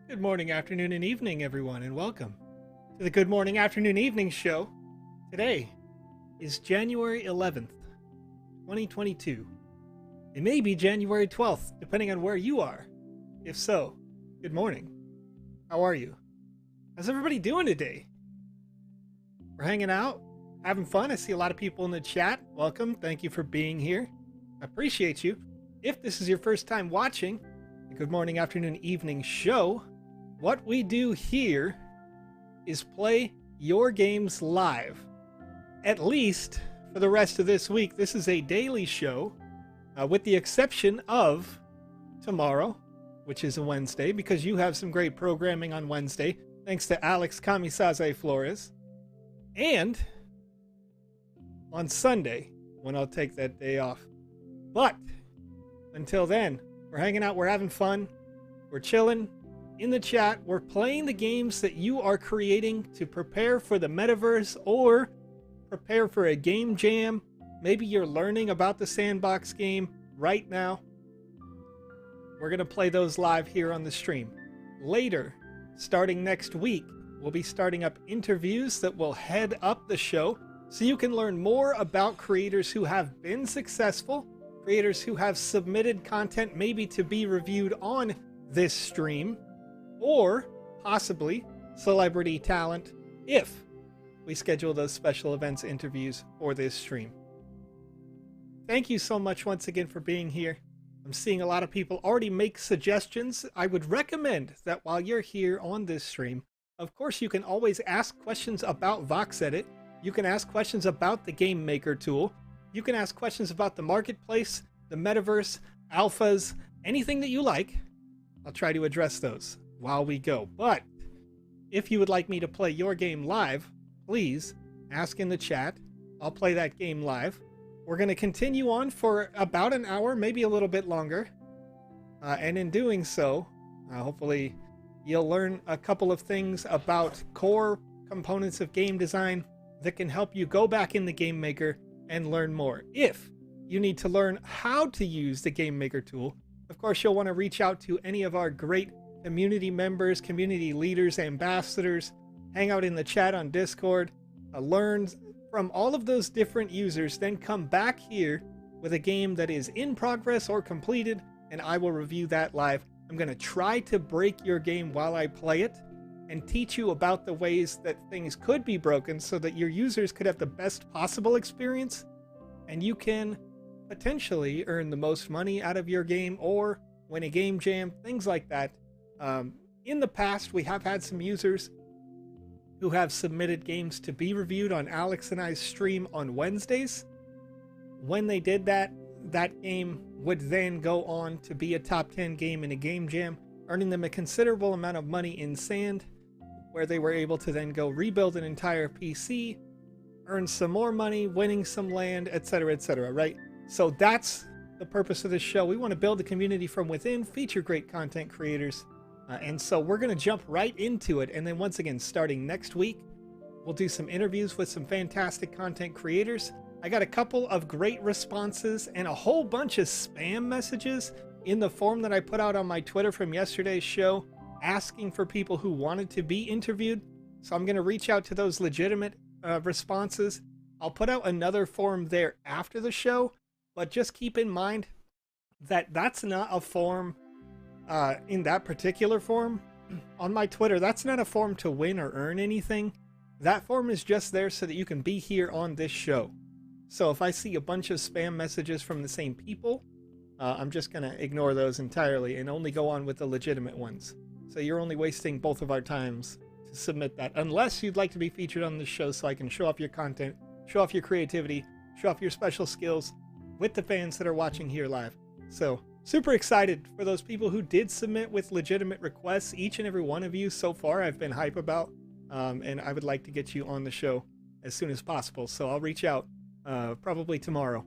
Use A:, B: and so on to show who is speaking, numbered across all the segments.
A: Good morning, afternoon, and evening, everyone, and welcome to the Good Morning, Afternoon, Evening show. Today is January 11th, 2022. It may be January 12th, depending on where you are. If so, good morning. How are you? How's everybody doing today? We're hanging out, having fun. I see a lot of people in the chat. Welcome. Thank you for being here. I appreciate you. If this is your first time watching the Good Morning, Afternoon, Evening show, what we do here is play your games live. At least for the rest of this week. This is a daily show, with the exception of tomorrow, which is a Wednesday, because you have some great programming on Wednesday, thanks to Alex Kamisaze Florez. And on Sunday, when I'll take that day off. But until then, we're hanging out, we're having fun, we're chilling. In the chat, we're playing the games that you are creating to prepare for the metaverse or prepare for a game jam. Maybe you're learning about the Sandbox game right now. We're going to play those live here on the stream. Later, starting next week, we'll be starting up interviews that will head up the show so you can learn more about creators who have been successful, creators who have submitted content maybe to be reviewed on this stream, or possibly celebrity talent if we schedule those special events interviews for this stream. Thank you so much once again for being here. I'm seeing a lot of people already make suggestions. I would recommend that while you're here on this stream, of course, you can always ask questions about VoxEdit. You can ask questions about the Game Maker tool. You can ask questions about the marketplace, the metaverse, alphas, anything that you like. I'll try to address those while we go. But if you would like me to play your game live, please ask in the chat. I'll play that game live. We're going to continue on for about an hour, maybe a little bit longer. And in doing so, hopefully you'll learn a couple of things about core components of game design that can help you go back in the Game Maker and learn more. If you need to learn how to use the Game Maker tool, of course, you'll want to reach out to any of our great community members, community leaders, ambassadors, hang out in the chat on Discord, learn from all of those different users, then come back here with a game that is in progress or completed, and I will review that live. I'm going to try to break your game while I play it and teach you about the ways that things could be broken so that your users could have the best possible experience and you can potentially earn the most money out of your game or win a game jam, things like that. In the past, we have had some users who have submitted games to be reviewed on Alex and I's stream on Wednesdays. When they did that, that game would then go on to be a top 10 game in a game jam, earning them a considerable amount of money in sand, where they were able to then go rebuild an entire PC, earn some more money, winning some land, etc., right? So that's the purpose of this show. We want to build a community from within, feature great content creators, and so we're going to jump right into it. And then once again, starting next week, we'll do some interviews with some fantastic content creators. I got a couple of great responses and a whole bunch of spam messages in the form that I put out on my Twitter from yesterday's show, asking for people who wanted to be interviewed. So I'm going to reach out to those legitimate responses. I'll put out another form there after the show, but just keep in mind that that's not a form in that particular form on my Twitter. That's not a form to win or earn anything. That form is just there so that you can be here on this show. So if I see a bunch of spam messages from the same people, I'm just going to ignore those entirely and only go on with the legitimate ones. So you're only wasting both of our times to submit that, unless you'd like to be featured on the show so I can show off your content, show off your creativity, show off your special skills with the fans that are watching here live. So super excited for those people who did submit with legitimate requests. Each and every one of you so far I've been hype about, and I would like to get you on the show as soon as possible. So I'll reach out probably tomorrow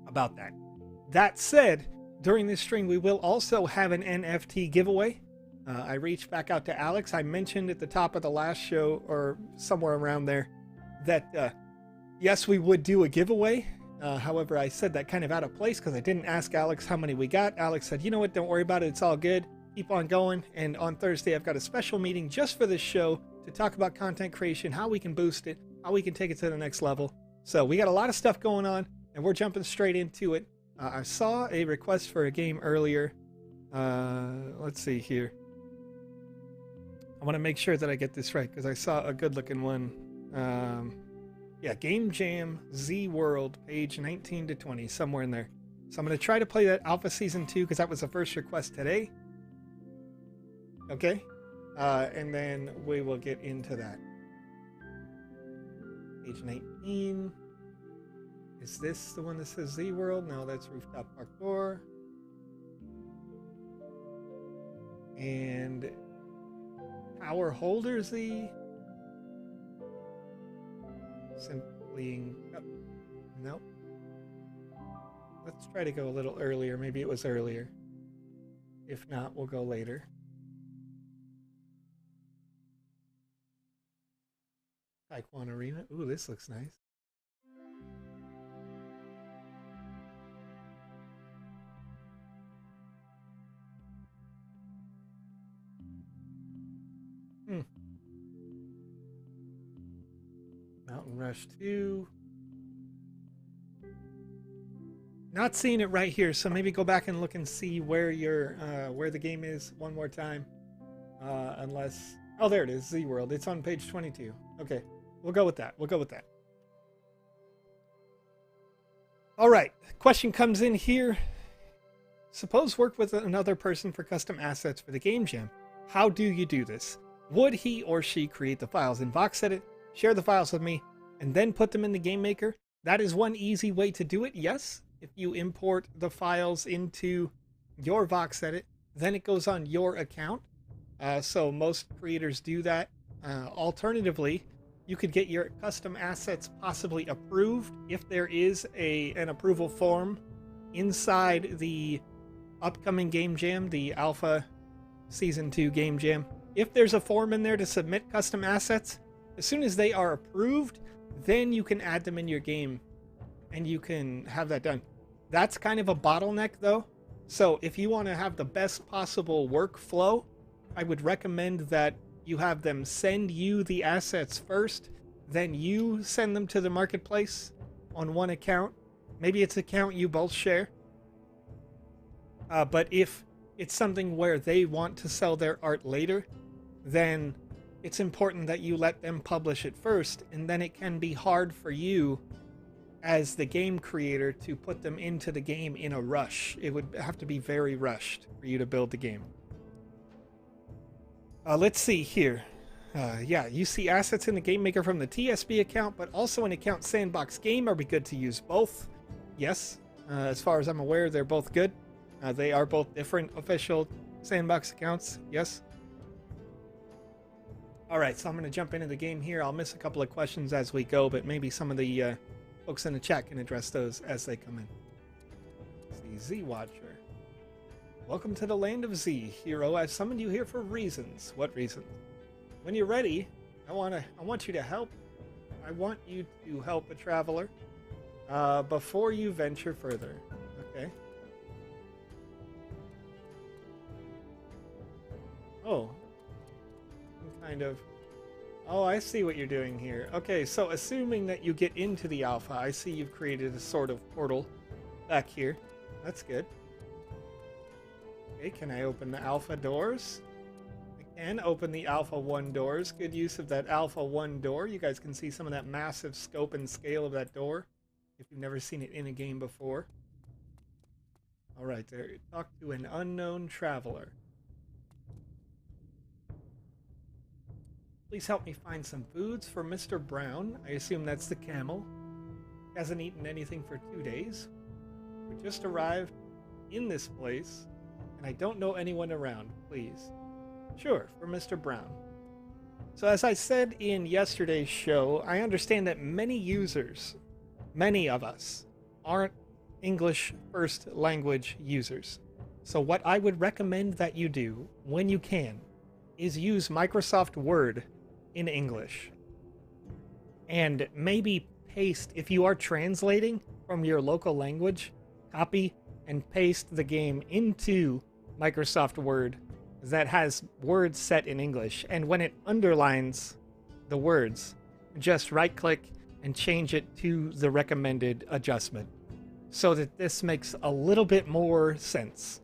A: about that. That said, during this stream we will also have an NFT giveaway. I reached back out to Alex. I mentioned at the top of the last show, or somewhere around there, that yes, we would do a giveaway. However, I said that kind of out of place because I didn't ask Alex how many we got. Alex said, you know what, don't worry about it. It's all good. keep on going. And on Thursday, I've got a special meeting just for this show to talk about content creation, how we can boost it, how we can take it to the next level. So we got a lot of stuff going on, and we're jumping straight into it. I saw a request for a game earlier. Let's see here. I want to make sure that I get this right because I saw a good looking one. Yeah, Game Jam Z World, page 19 to 20, somewhere in there. So I'm going to try to play that Alpha Season 2 because that was the first request today. Okay. And then we will get into that. Page 19. Is this the one that says Z World? No, that's Rooftop Parkour. And Power Holder Z. Simply. Oh, nope. Let's try to go a little earlier. Maybe it was earlier. If not, we'll go later. Taekwondo Arena. Ooh, this looks nice. Mountain Rush 2. Not seeing it right here, so maybe go back and look and see where where the game is one more time. Unless, oh, there it is, Z World. It's on page 22. Okay, we'll go with that. We'll go with that. All right, question comes in here. Suppose work with another person for custom assets for the game jam. How do you do this? Would he or she create the files in VoxEdit, share the files with me, and then put them in the game maker? That is one easy way to do it, yes. If you import the files into your VoxEdit, then it goes on your account. So most creators do that. Alternatively, you could get your custom assets possibly approved if there is an approval form inside the upcoming Game Jam, the Alpha Season 2 Game Jam. If there's a form in there to submit custom assets, as soon as they are approved, then you can add them in your game and you can have that done. That's kind of a bottleneck though. So if you want to have the best possible workflow, I would recommend that you have them send you the assets first, then you send them to the marketplace on one account. Maybe it's an account you both share. But if it's something where they want to sell their art later, then it's important that you let them publish it first, and then it can be hard for you as the game creator to put them into the game in a rush. It would have to be very rushed for you to build the game. Let's see here. Yeah, you see assets in the game maker from the TSB account, but also an account Sandbox Game. Are we good to use both? Yes. As far as I'm aware, they're both good. They are both different official Sandbox accounts. Yes. All right, so I'm going to jump into the game here. I'll miss a couple of questions as we go, but maybe some of the folks in the chat can address those as they come in. Let's see, Z Watcher. Welcome to the land of Z. Hero, I've summoned you here for reasons. What reasons? When you're ready, I want you to help. I want you to help a traveler before you venture further. Okay. Oh. Kind of. Oh, I see what you're doing here. Okay, so assuming that you get into the alpha, I see you've created a sort of portal back here. That's good. Okay, can I open the alpha doors? I can open the alpha 1 doors. Good use of that alpha 1 door. You guys can see some of that massive scope and scale of that door if you've never seen it in a game before. All right, there. Talk to an unknown traveler. Please help me find some foods for Mr. Brown. I assume that's the camel. Hasn't eaten anything for 2 days. We just arrived in this place, and I don't know anyone around. Please. Sure, for Mr. Brown. So as I said in yesterday's show, I understand that many users, many of us, aren't English first language users. So what I would recommend that you do, when you can, is use Microsoft Word in English. And maybe paste, if you are translating from your local language, copy and paste the game into Microsoft Word that has words set in English, and when it underlines the words, just right click and change it to the recommended adjustment so that this makes a little bit more sense.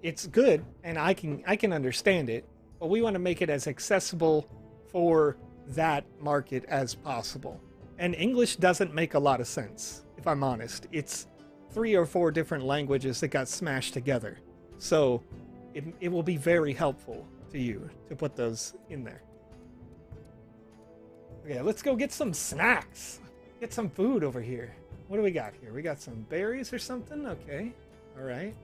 A: It's good and I can understand it, but we want to make it as accessible for that market as possible. And English doesn't make a lot of sense, if I'm honest. It's 3 or 4 different languages that got smashed together. So it will be very helpful to you to put those in there. Okay, let's go get some snacks. Get some food over here. What do we got here? We got some berries or something? Okay. All right.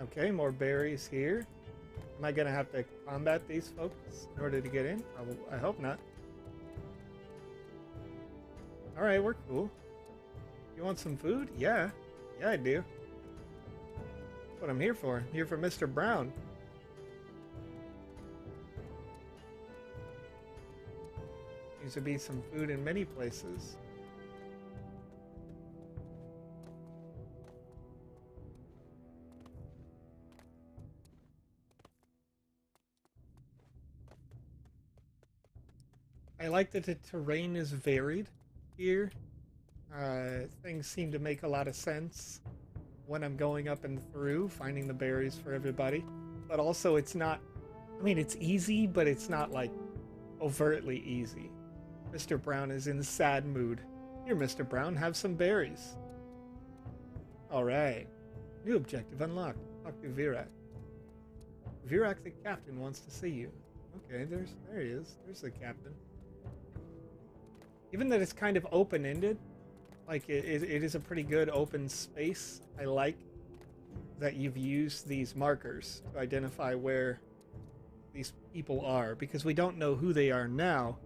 A: Okay, more berries here. Am I going to have to combat these folks in order to get in? I hope not. All right, we're cool. You want some food? Yeah. Yeah, I do. That's what I'm here for. I'm here for Mr. Brown. Needs to be some food in many places. I like that the terrain is varied here. Things seem to make a lot of sense when I'm going up and through, finding the berries for everybody. But also it's not, I mean, it's easy, but it's not like overtly easy. Mr. Brown is in a sad mood. Here, Mr. Brown, have some berries. Alright. New objective unlocked. Talk to Virak. Virak the captain wants to see you. Okay, there he is. There's the captain. Given that it's kind of open-ended, like it is a pretty good open space, I like that you've used these markers to identify where these people are, because we don't know who they are now,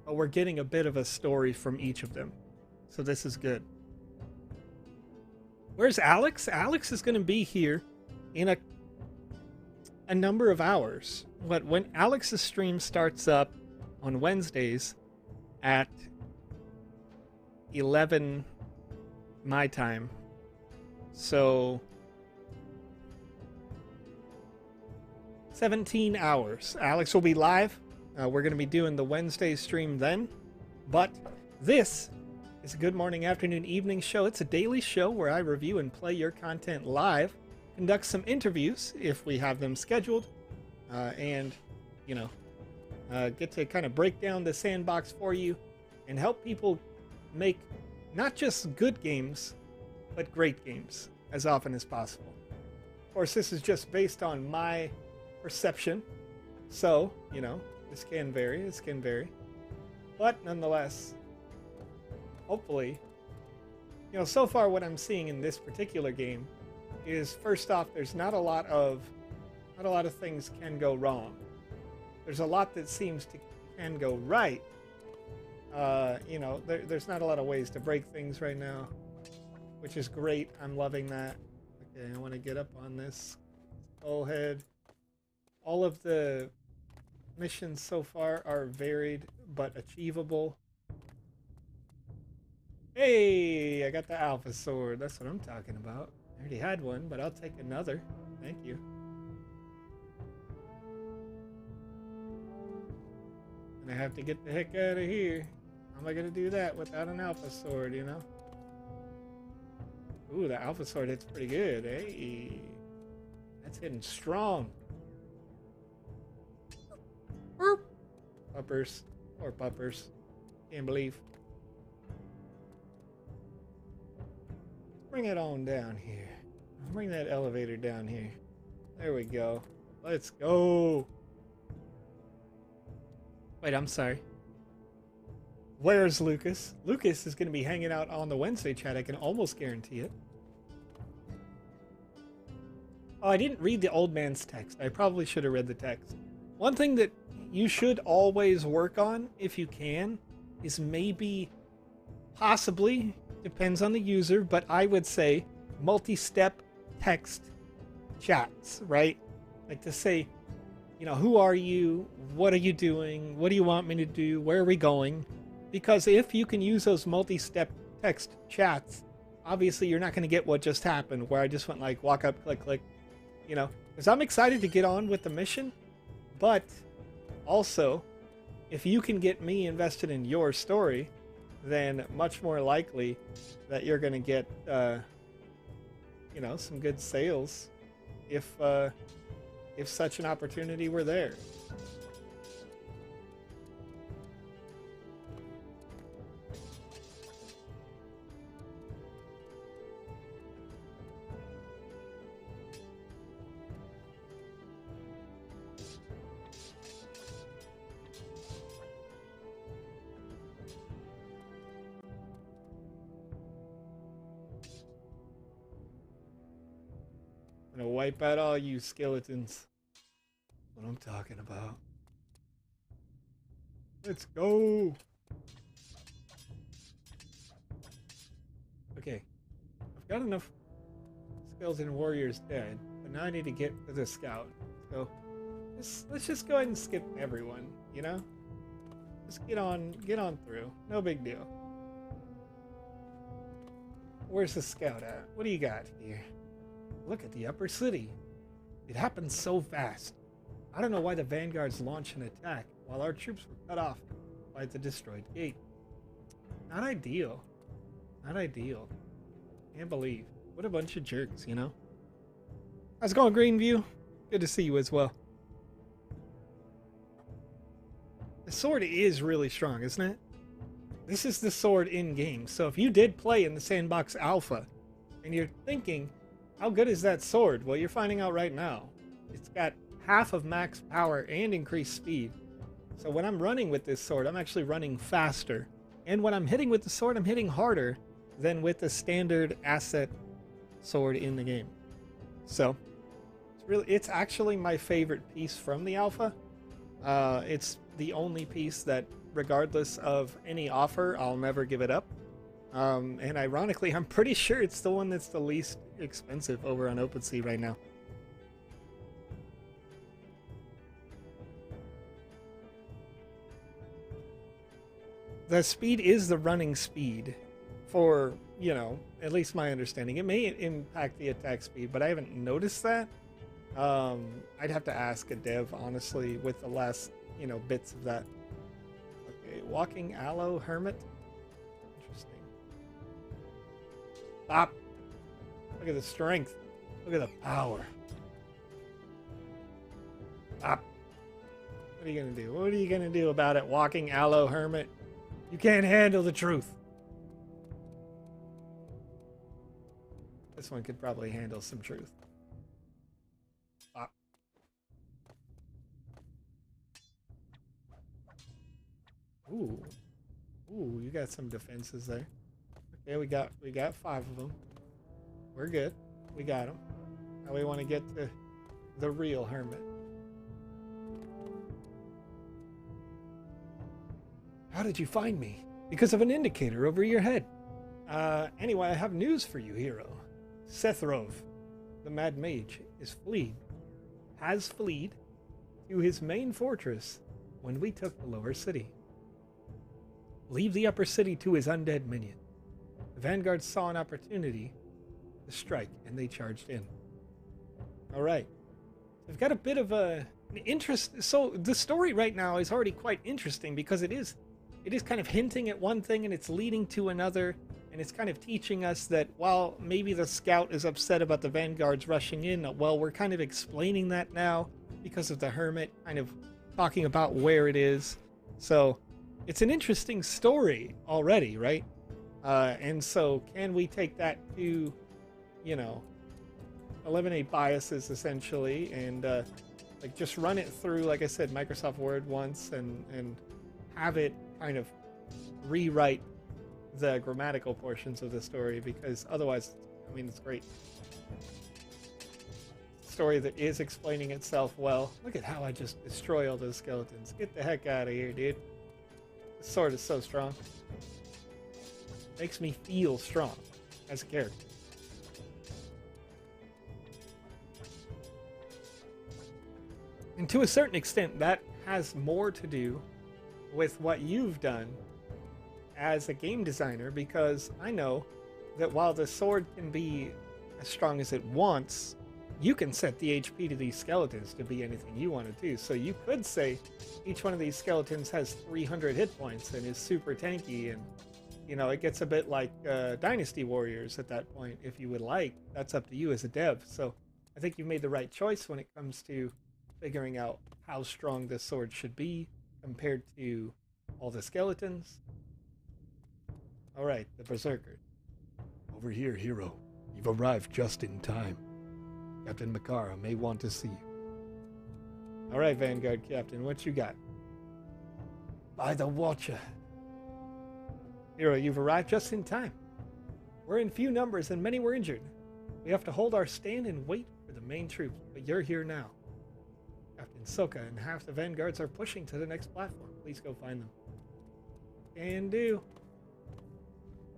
A: but we're getting a bit of a story from each of them. So this is good. Where's Alex? Alex is going to be here in a number of hours. But when Alex's stream starts up on Wednesdays at 11 my time, so 17 hours. Alex will be live. We're going to be doing the Wednesday stream then, but this is a good morning, afternoon, evening show. It's a daily show where I review and play your content live, conduct some interviews if we have them scheduled, and you know, get to kind of break down the sandbox for you and help people make not just good games, but great games as often as possible. Of course, this is just based on my perception, so, you know, this can vary, but nonetheless, hopefully, you know, so far what I'm seeing in this particular game is, first off, there's not a lot of things can go wrong. There's a lot that seems to can go right. You know, there's not a lot of ways to break things right now, which is great. I'm loving that. Okay, I want to get up on this skullhead. All of the missions so far are varied but achievable. Hey, I got the Alpha Sword. That's what I'm talking about. I already had one, but I'll take another. Thank you. And I have to get the heck out of here. How am I going to do that without an Alpha Sword, you know? Ooh, the Alpha Sword hits pretty good. Hey, that's hitting strong. Puppers. Or puppers. Can't believe. Bring it on down here. Bring that elevator down here. There we go. Let's go. Wait, I'm sorry. Where's Lucas? Lucas is going to be hanging out on the Wednesday chat. I can almost guarantee it. Oh, I didn't read the old man's text. I probably should have read the text. One thing that you should always work on, if you can, is maybe, possibly, depends on the user, but I would say multi-step text chats, right? Like to say, you know, who are you? What are you doing? What do you want me to do? Where are we going? Because if you can use those multi-step text chats, obviously you're not going to get what just happened, where I just went like walk up, click, click, you know, because I'm excited to get on with the mission. But also, if you can get me invested in your story, then much more likely that you're going to get, you know, some good sales if such an opportunity were there. I'm gonna wipe out all you skeletons. That's what I'm talking about. Let's go. Okay, I've got enough skeleton warriors dead, but now I need to get to the scout. So let's just go ahead and skip everyone, you know? Just get on through. No big deal. Where's the scout at? What do you got here? Look at the upper city. It happened so fast. I don't know why the vanguards launched an attack while our troops were cut off by the destroyed gate. Not ideal. Not ideal. Can't believe. What a bunch of jerks, you know? How's it going, Greenview? Good to see you as well. The sword is really strong, isn't it? This is the sword in-game. So if you did play in the Sandbox Alpha and you're thinking, how good is that sword? Well, you're finding out right now. It's got half of max power and increased speed. So when I'm running with this sword, I'm actually running faster. And when I'm hitting with the sword, I'm hitting harder than with the standard asset sword in the game. So it's actually my favorite piece from the alpha. It's the only piece that, regardless of any offer, I'll never give it up. And ironically, I'm pretty sure it's the one that's the least expensive over on OpenSea right now. The speed is the running speed for, you know, at least my understanding. It may impact the attack speed, but I haven't noticed that. I'd have to ask a dev, honestly, with the last, you know, bits of that. Okay, walking aloe hermit. Interesting. Stop. Look at the strength. Look at the power. Stop. What are you gonna do? What are you gonna do about it, walking aloe hermit? You can't handle the truth. This one could probably handle some truth. Stop. Ooh. Ooh, you got some defenses there. Okay, we got 5 of them. We're good. We got them. Now we want to get to the real hermit. How did you find me? Because of an indicator over your head. Anyway, I have news for you, hero. Sethrov, the Mad Mage, has fled to his main fortress when we took the lower city. Leave the upper city to his undead minion. The vanguard saw an opportunity to strike, and they charged in. All right. We've got a bit of an interest. So the story right now is already quite interesting because it is kind of hinting at one thing and it's leading to another, and it's kind of teaching us that while maybe the scout is upset about the vanguards rushing in, well, we're kind of explaining that now because of the hermit kind of talking about where it is. So it's an interesting story already, right? And so can we take that to, you know, eliminate biases essentially, and like just run it through, like I said, Microsoft Word once and have it kind of rewrite the grammatical portions of the story, because otherwise, I mean, it's great. Story that is explaining itself well. Look at how I just destroy all those skeletons. Get the heck out of here, dude. This sword is so strong. Makes me feel strong as a character. And to a certain extent, that has more to do with what you've done as a game designer, because I know that while the sword can be as strong as it wants, you can set the HP to these skeletons to be anything you want to do. So you could say each one of these skeletons has 300 hit points and is super tanky, and you know, it gets a bit like Dynasty Warriors at that point if you would like. That's up to you as a dev. So I think you made the right choice when it comes to figuring out how strong this sword should be compared to all the skeletons. All right, the Berserker. Over here, hero. You've arrived just in time. Captain Makara may want to see you. All right, Vanguard Captain, what you got? By the Watcher. Hero, you've arrived just in time. We're in few numbers and many were injured. We have to hold our stand and wait for the main troops, but you're here now. Captain Soka and half the vanguards are pushing to the next platform. Please go find them. Can do.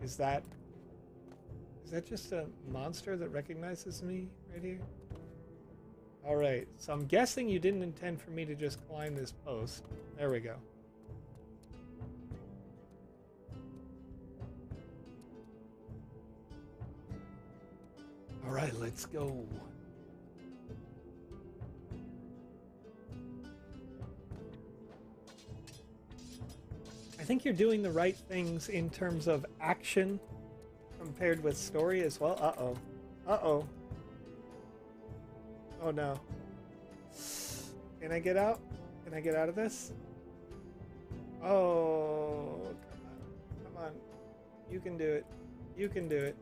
A: Is that just a monster that recognizes me right here? Alright, so I'm guessing you didn't intend for me to just climb this post. There we go. Alright, let's go. I think you're doing the right things in terms of action compared with story as well. Uh-oh. Uh-oh. Oh no. Can I get out? Can I get out of this? Oh, come on. You can do it. You can do it.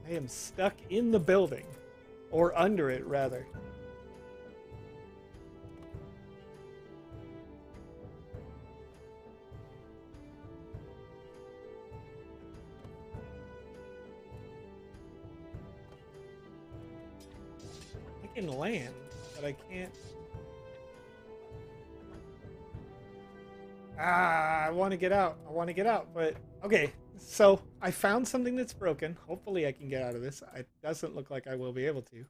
A: I am stuck in the building, or under it, rather. I can land, but I can't. I want to get out. I want to get out, but okay. So I found something that's broken. Hopefully I can get out of this. It doesn't look like I will be able to,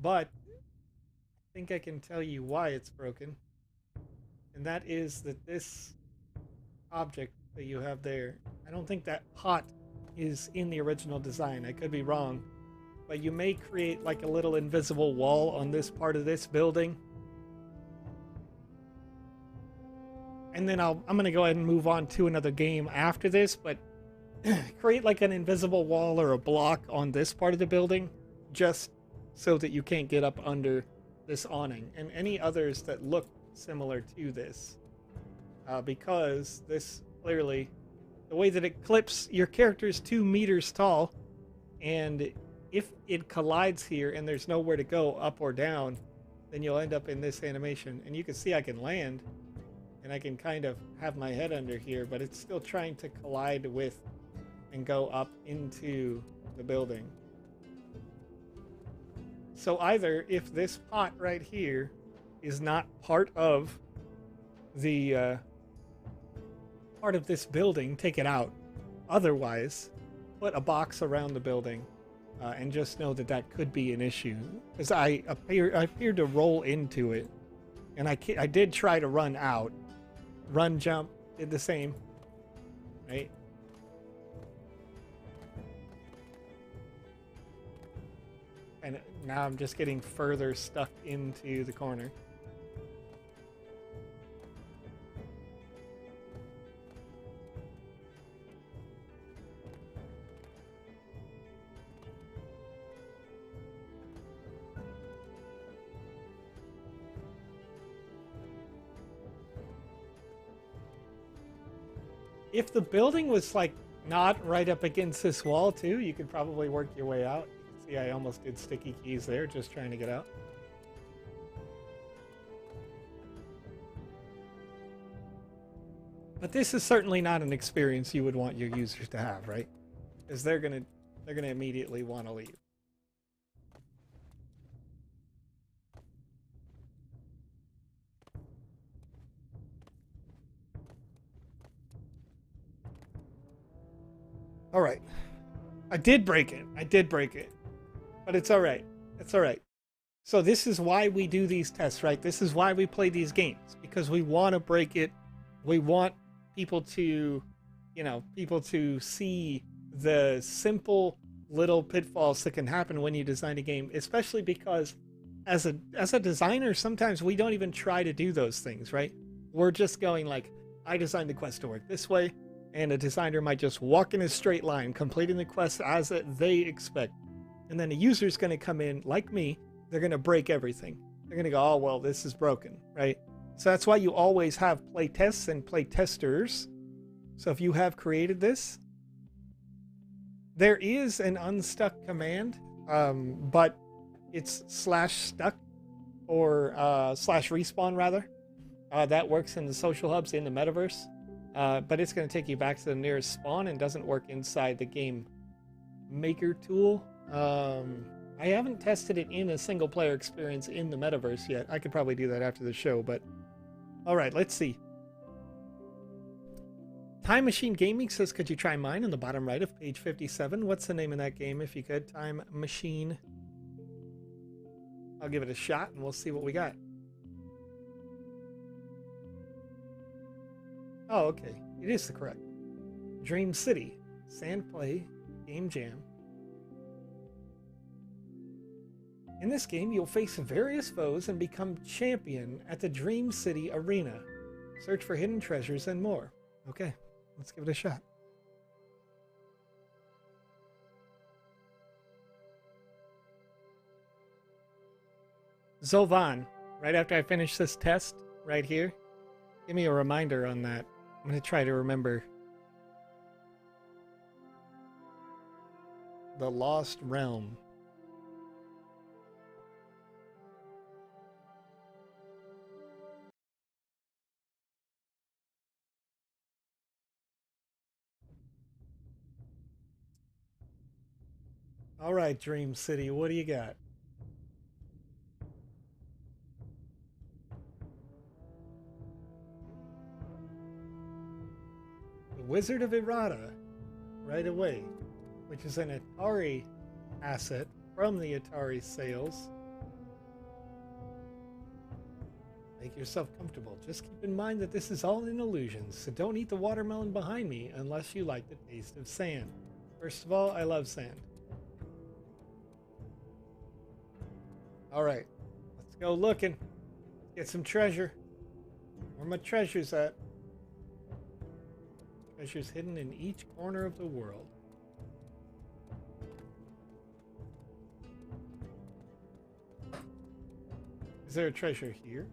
A: but I think I can tell you why it's broken. And that is that this object that you have there, I don't think that pot is in the original design. I could be wrong, but you may create like a little invisible wall on this part of this building. And then I'm going to go ahead and move on to another game after this, but create like an invisible wall or a block on this part of the building just so that you can't get up under this awning and any others that look similar to this. Because this clearly, the way that it clips, your character is 2 meters tall, and if it collides here and there's nowhere to go up or down, then you'll end up in this animation. And you can see I can land and I can kind of have my head under here, but it's still trying to collide with and go up into the building. So either if this pot right here is not part of the part of this building, take it out. Otherwise, put a box around the building and just know that that could be an issue. Because I appeared to roll into it, and I did try to run out. Run, jump, did the same, right? And now I'm just getting further stuck into the corner. If the building was like not right up against this wall too, you could probably work your way out. See, I almost did sticky keys there, just trying to get out. But this is certainly not an experience you would want your users to have, right? Because they're gonna immediately want to leave. All right. I did break it. I did break it. But it's all right. It's all right. So this is why we do these tests, right? This is why we play these games, because we want to break it. We want people to, people to see the simple little pitfalls that can happen when you design a game, especially because as a designer, sometimes we don't even try to do those things, right? We're just going like, I designed the quest to work this way, and a designer might just walk in a straight line, completing the quest as they expect. And then a user's going to come in, like me, they're going to break everything. They're going to go, oh, well, this is broken, right? So that's why you always have play tests and play testers. So if you have created this, there is an unstuck command, but it's /stuck or /respawn rather. That works in the social hubs in the metaverse, but it's going to take you back to the nearest spawn and doesn't work inside the game maker tool. I haven't tested it in a single player experience in the metaverse yet. I could probably do that after the show, but all right, let's see. Time Machine Gaming says, could you try mine on the bottom right of page 57? What's the name of that game if you could? Time Machine. I'll give it a shot and we'll see what we got. Oh, okay. It is the correct. Dream City. Sand Play. Game Jam. In this game, you'll face various foes and become champion at the Dream City Arena. Search for hidden treasures and more. Okay, let's give it a shot. Zovan, right after I finish this test, right here, give me a reminder on that. I'm going to try to remember. The Lost Realm. All right, Dream City, what do you got? The Wizard of Errata, right away, which is an Atari asset from the Atari sales. Make yourself comfortable. Just keep in mind that this is all an illusion, so don't eat the watermelon behind me unless you like the taste of sand. First of all, I love sand. All right, let's go looking. Get some treasure. Where my treasure's at? Treasure's hidden in each corner of the world. Is there a treasure here?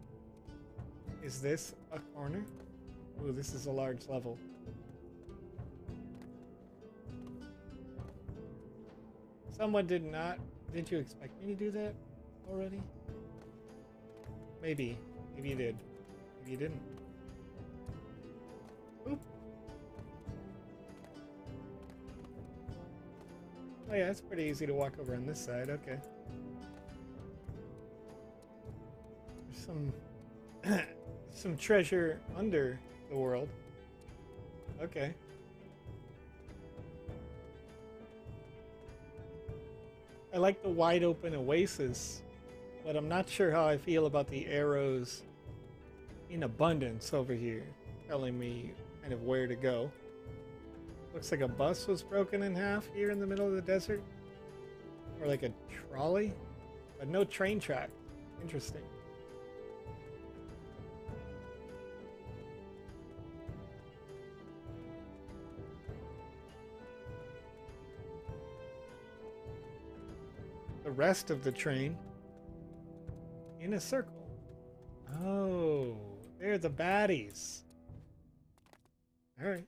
A: Is this a corner? Ooh, this is a large level. Someone did not. Did you expect me to do that already? Maybe. Maybe you did. Maybe you didn't. Oop. Oh yeah, it's pretty easy to walk over on this side. Okay. There's some treasure under the world. Okay. I like the wide open oasis, but I'm not sure how I feel about the arrows in abundance over here, telling me kind of where to go. Looks like a bus was broken in half here in the middle of the desert. Or like a trolley, but no train track. Interesting. The rest of the train in a circle. Oh, they're the baddies. All right.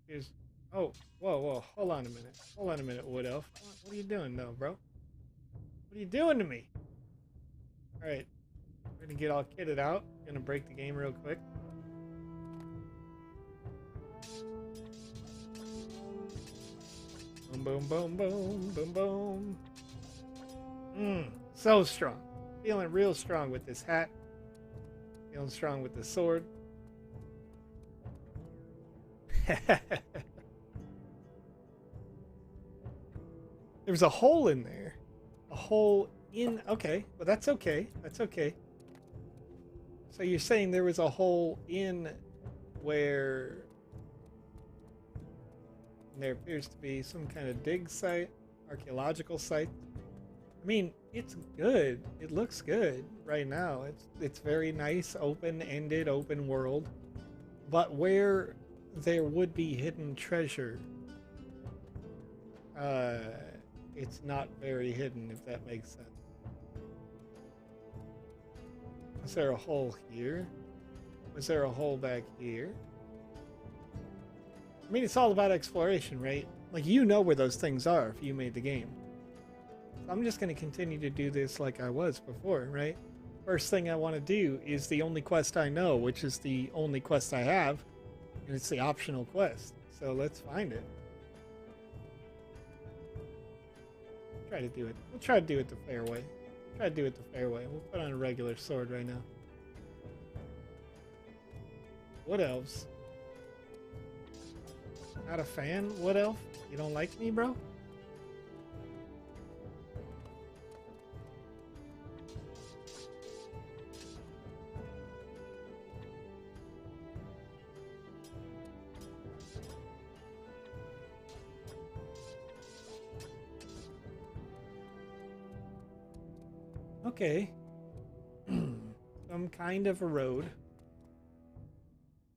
A: Here's. Oh, whoa. Hold on a minute, Wood Elf. What are you doing, though, bro? What are you doing to me? All right. We're gonna get all kitted out. Gonna break the game real quick. Boom, boom, boom, boom, boom, boom. So strong. Feeling real strong with this hat. Feeling strong with the sword. There was a hole in there. A hole in... Okay, well that's okay. That's okay. So you're saying there was a hole in where there appears to be some kind of dig site, archaeological site. I mean, it's good. It looks good right now. It's very nice, open-ended, open world. But where there would be hidden treasure, it's not very hidden, if that makes sense. Was there a hole here? Was there a hole back here? I mean, it's all about exploration, right? Like, you know where those things are if you made the game. I'm just going to continue to do this like I was before, right? First thing I want to do is the only quest I know, which is the only quest I have, and it's the optional quest. So let's find it. Try to do it. We'll try to do it the fair way. Try to do it the fair way. We'll put on a regular sword right now. Wood elves. Not a fan, wood elf? You don't like me, bro? Okay. Some kind of a road.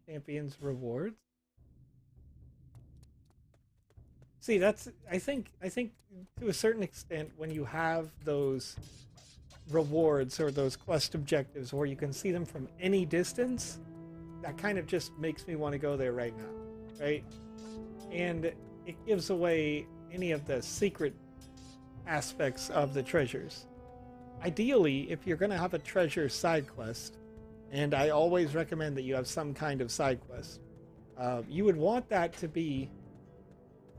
A: Champions rewards. See, that's I think to a certain extent when you have those rewards or those quest objectives where you can see them from any distance, that kind of just makes me want to go there right now, right? And it gives away any of the secret aspects of the treasures. Ideally, if you're going to have a treasure side quest, and I always recommend that you have some kind of side quest, you would want that to be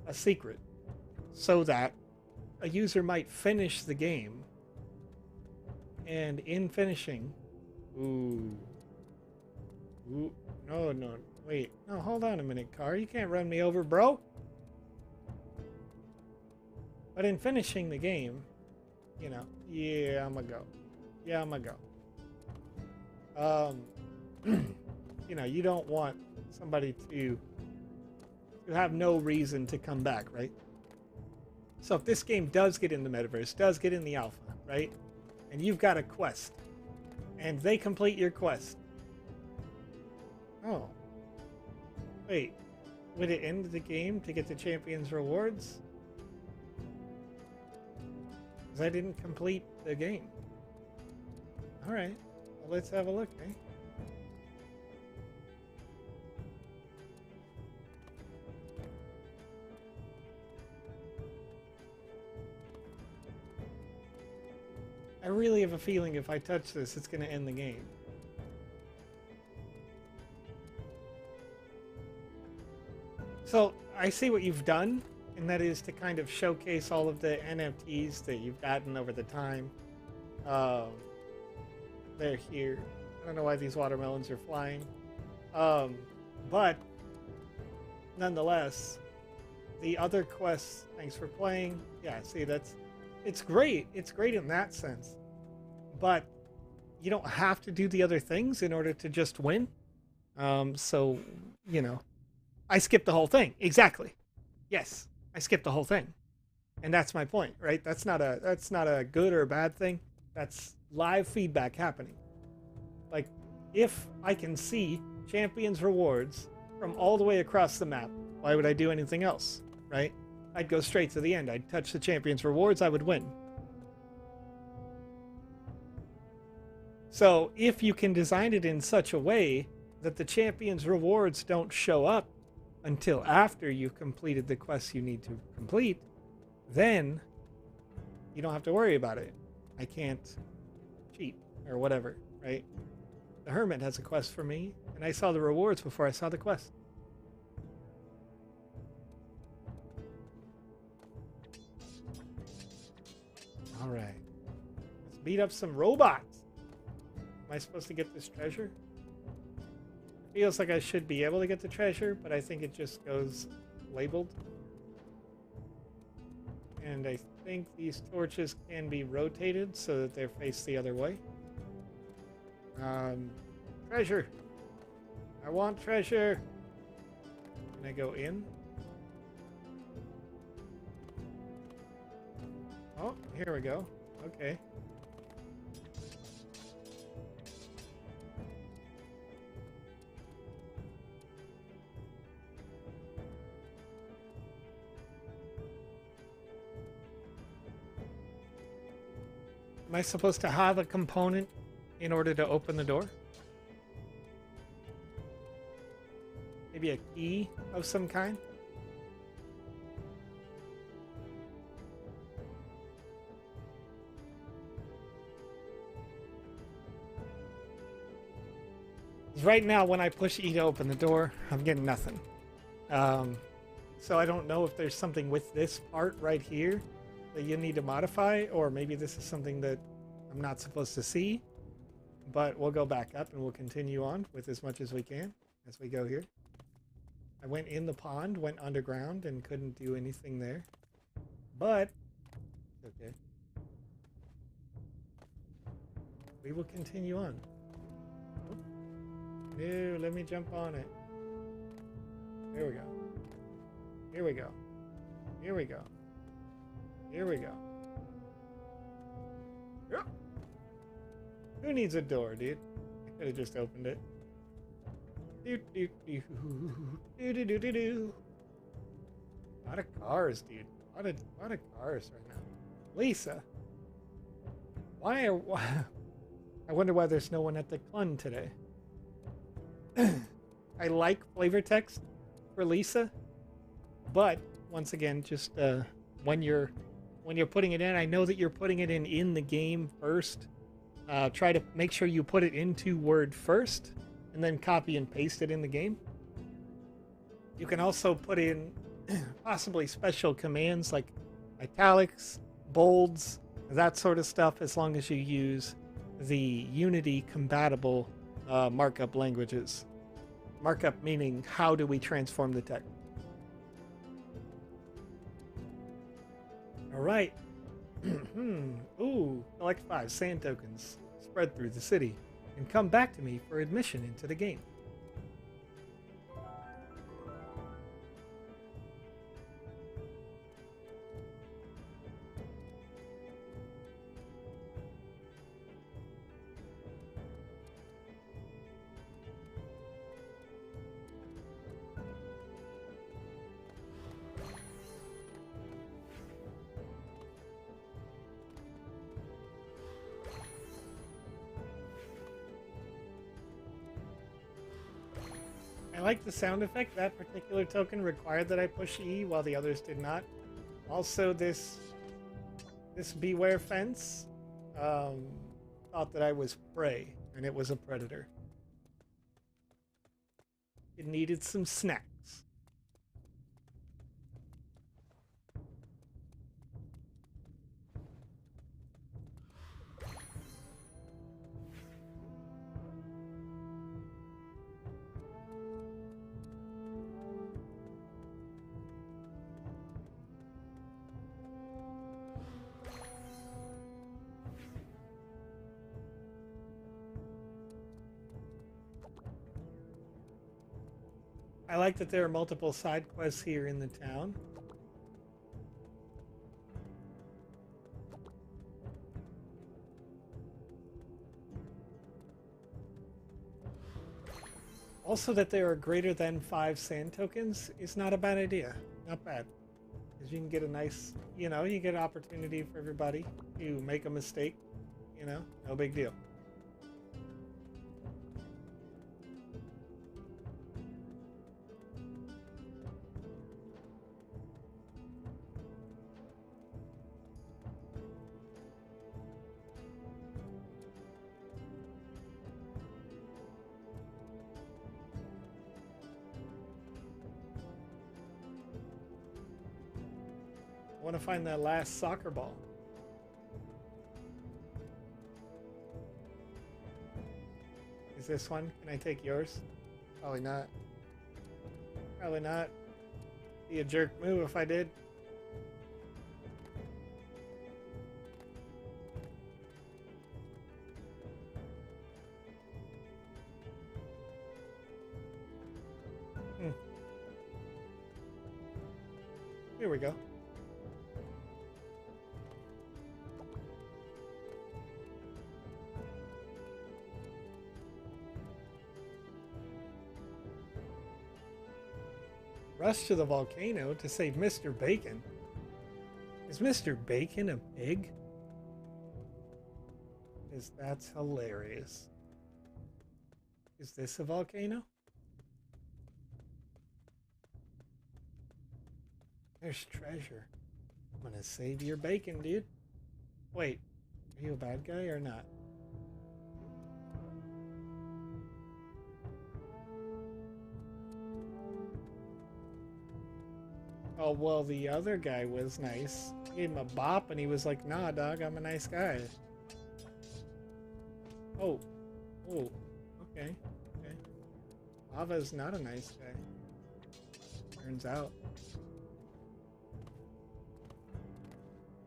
A: a secret so that a user might finish the game, and in finishing, no, wait, no, hold on a minute, car, you can't run me over, bro. But in finishing the game, you know, yeah, I'm gonna go. You know, you don't want somebody to have no reason to come back, right? So if this game does get in the metaverse, does get in the alpha, right? And you've got a quest, and they complete your quest. Oh. Wait, would it end the game to get the champions rewards? Because I didn't complete the game. Alright, well, let's have a look, eh? I really have a feeling if I touch this, it's going to end the game. So, I see what you've done, and that is to kind of showcase all of the NFTs that you've gotten over the time. They're here. I don't know why these watermelons are flying. But, nonetheless, the other quests, thanks for playing. Yeah, see, it's great. It's great in that sense. But you don't have to do the other things in order to just win. So, you know, I skipped the whole thing. Exactly. Yes, I skipped the whole thing. And that's my point, right? That's not a good or a bad thing. That's live feedback happening. Like, if I can see champions rewards from all the way across the map, why would I do anything else, right? I'd go straight to the end. I'd touch the champions rewards, I would win. So if you can design it in such a way that the champions rewards don't show up until after you've completed the quests you need to complete, then you don't have to worry about it. I can't cheat or whatever, right? The hermit has a quest for me, and I saw the rewards before I saw the quest. All right, let's beat up some robots. Am I supposed to get this treasure? Feels like I should be able to get the treasure, but I think it just goes labeled. And I think these torches can be rotated so that they're faced the other way. Treasure. I want treasure. Can I go in? Oh, here we go. Okay. Am I supposed to have a component in order to open the door? Maybe a key of some kind? Right now, when I push E to open the door, I'm getting nothing. So I don't know if there's something with this part right here that you need to modify, or maybe this is something that I'm not supposed to see. But we'll go back up and we'll continue on with as much as we can as we go here. I went in the pond, went underground, and couldn't do anything there. But, okay. We will continue on. No, let me jump on it. There we go. Here we go. Here we go. Here we go. Yep. Who needs a door, dude? I could have just opened it. Do do do do do do do do. A lot of cars, dude. A lot of cars right now. Lisa, why? I wonder why there's no one at the Clun today. I like flavor text for Lisa, but once again, just when you're putting it in, I know that you're putting it in the game first. Try to make sure you put it into Word first, and then copy and paste it in the game. You can also put in possibly special commands like italics, bolds, that sort of stuff, as long as you use the Unity compatible markup languages. Markup meaning how do we transform the text. All right. Ooh, collect 5 sand tokens, spread through the city, and come back to me for admission into the game. I like the sound effect. That particular token required that I push E while the others did not. Also, this beware fence thought that I was prey, and it was a predator. It needed some snacks. I like that there are multiple side quests here in the town. Also, that there are greater than 5 sand tokens is not a bad idea. Not bad. Because you can get a nice, you get an opportunity for everybody to make a mistake. No big deal. I want to find that last soccer ball. Is this one? Can I take yours? Probably not. Probably not. Be a jerk move if I did. There we go. Rush to the volcano to save Mr. Bacon. Is Mr. Bacon a pig? Because that's hilarious. Is this a volcano? There's treasure. I'm gonna save your bacon, dude. Wait, are you a bad guy or not? Oh, well, the other guy was nice. He gave him a bop and he was like, nah, dog, I'm a nice guy. Oh. Oh. Okay. Okay. Lava's not a nice guy. Turns out.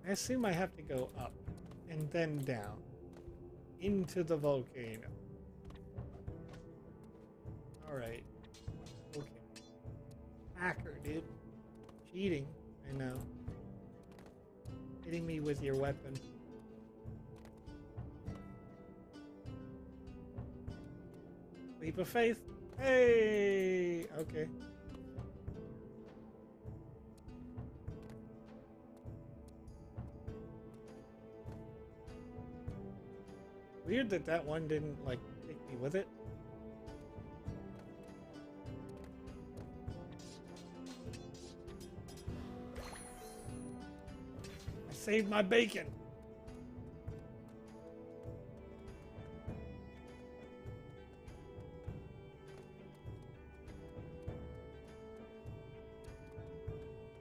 A: I assume I have to go up and then down into the volcano. Alright. Okay. Hacker, dude. Cheating, I know. Hitting me with your weapon. Leap of faith. Hey! Okay. Weird that that one didn't, like, take me with it. Saved my bacon.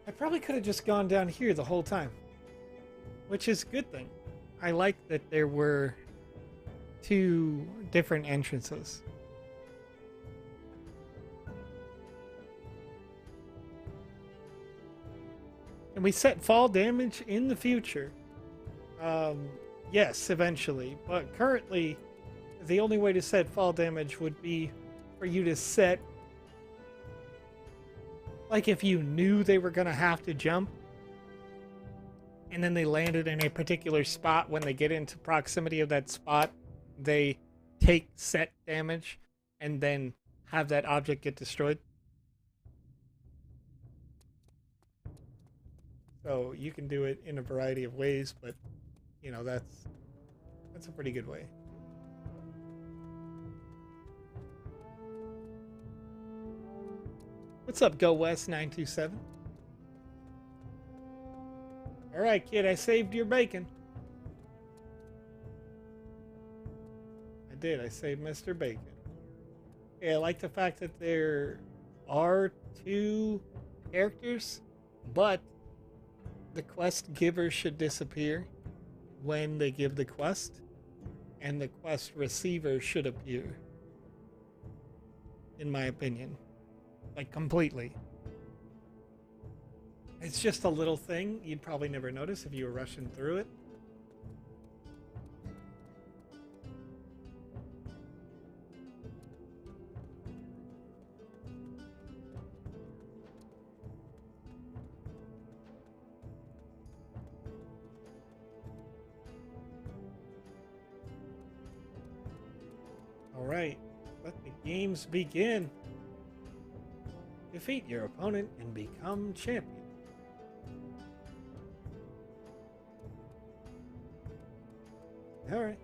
A: I probably could have just gone down here the whole time, which is a good thing. I like that there were two different entrances. And we set fall damage in the future. Yes, eventually. But currently, the only way to set fall damage would be for you to set... Like if you knew they were going to have to jump, and then they landed in a particular spot, when they get into proximity of that spot, they take set damage, and then have that object get destroyed. So you can do it in a variety of ways, but you know, that's a pretty good way. What's up, Go West 927? All right, kid, I saved your bacon. I did. I saved Mr. Bacon. Okay, I like the fact that there are two characters, but the quest giver should disappear when they give the quest, and the quest receiver should appear, in my opinion. Like, completely. It's just a little thing you'd probably never notice if you were rushing through it. Alright, let the games begin. Defeat your opponent and become champion. Alright.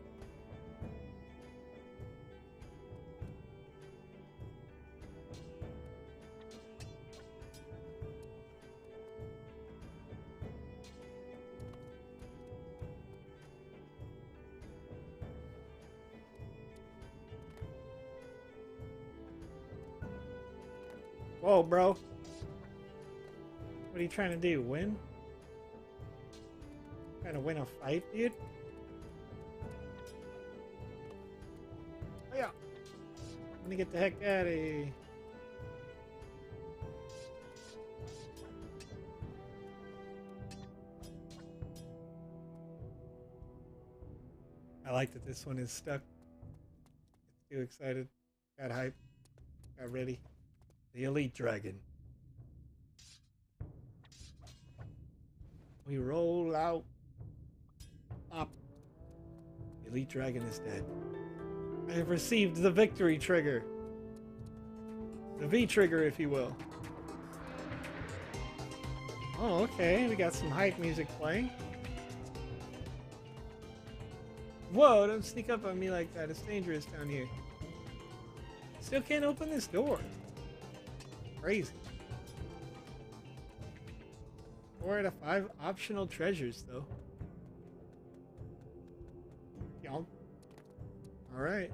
A: Whoa, bro. What are you trying to do? Win? Trying to win a fight, dude? Oh, yeah. I'm gonna get the heck out of here. I like that this one is stuck. Too excited. Got hype. Got ready. The Elite Dragon. We roll out. Up. Elite Dragon is dead. I have received the victory trigger. The V trigger, if you will. Oh, okay. We got some hype music playing. Whoa, don't sneak up on me like that. It's dangerous down here. Still can't open this door. Crazy. 4 out of 5 optional treasures, though. Yonk. Alright.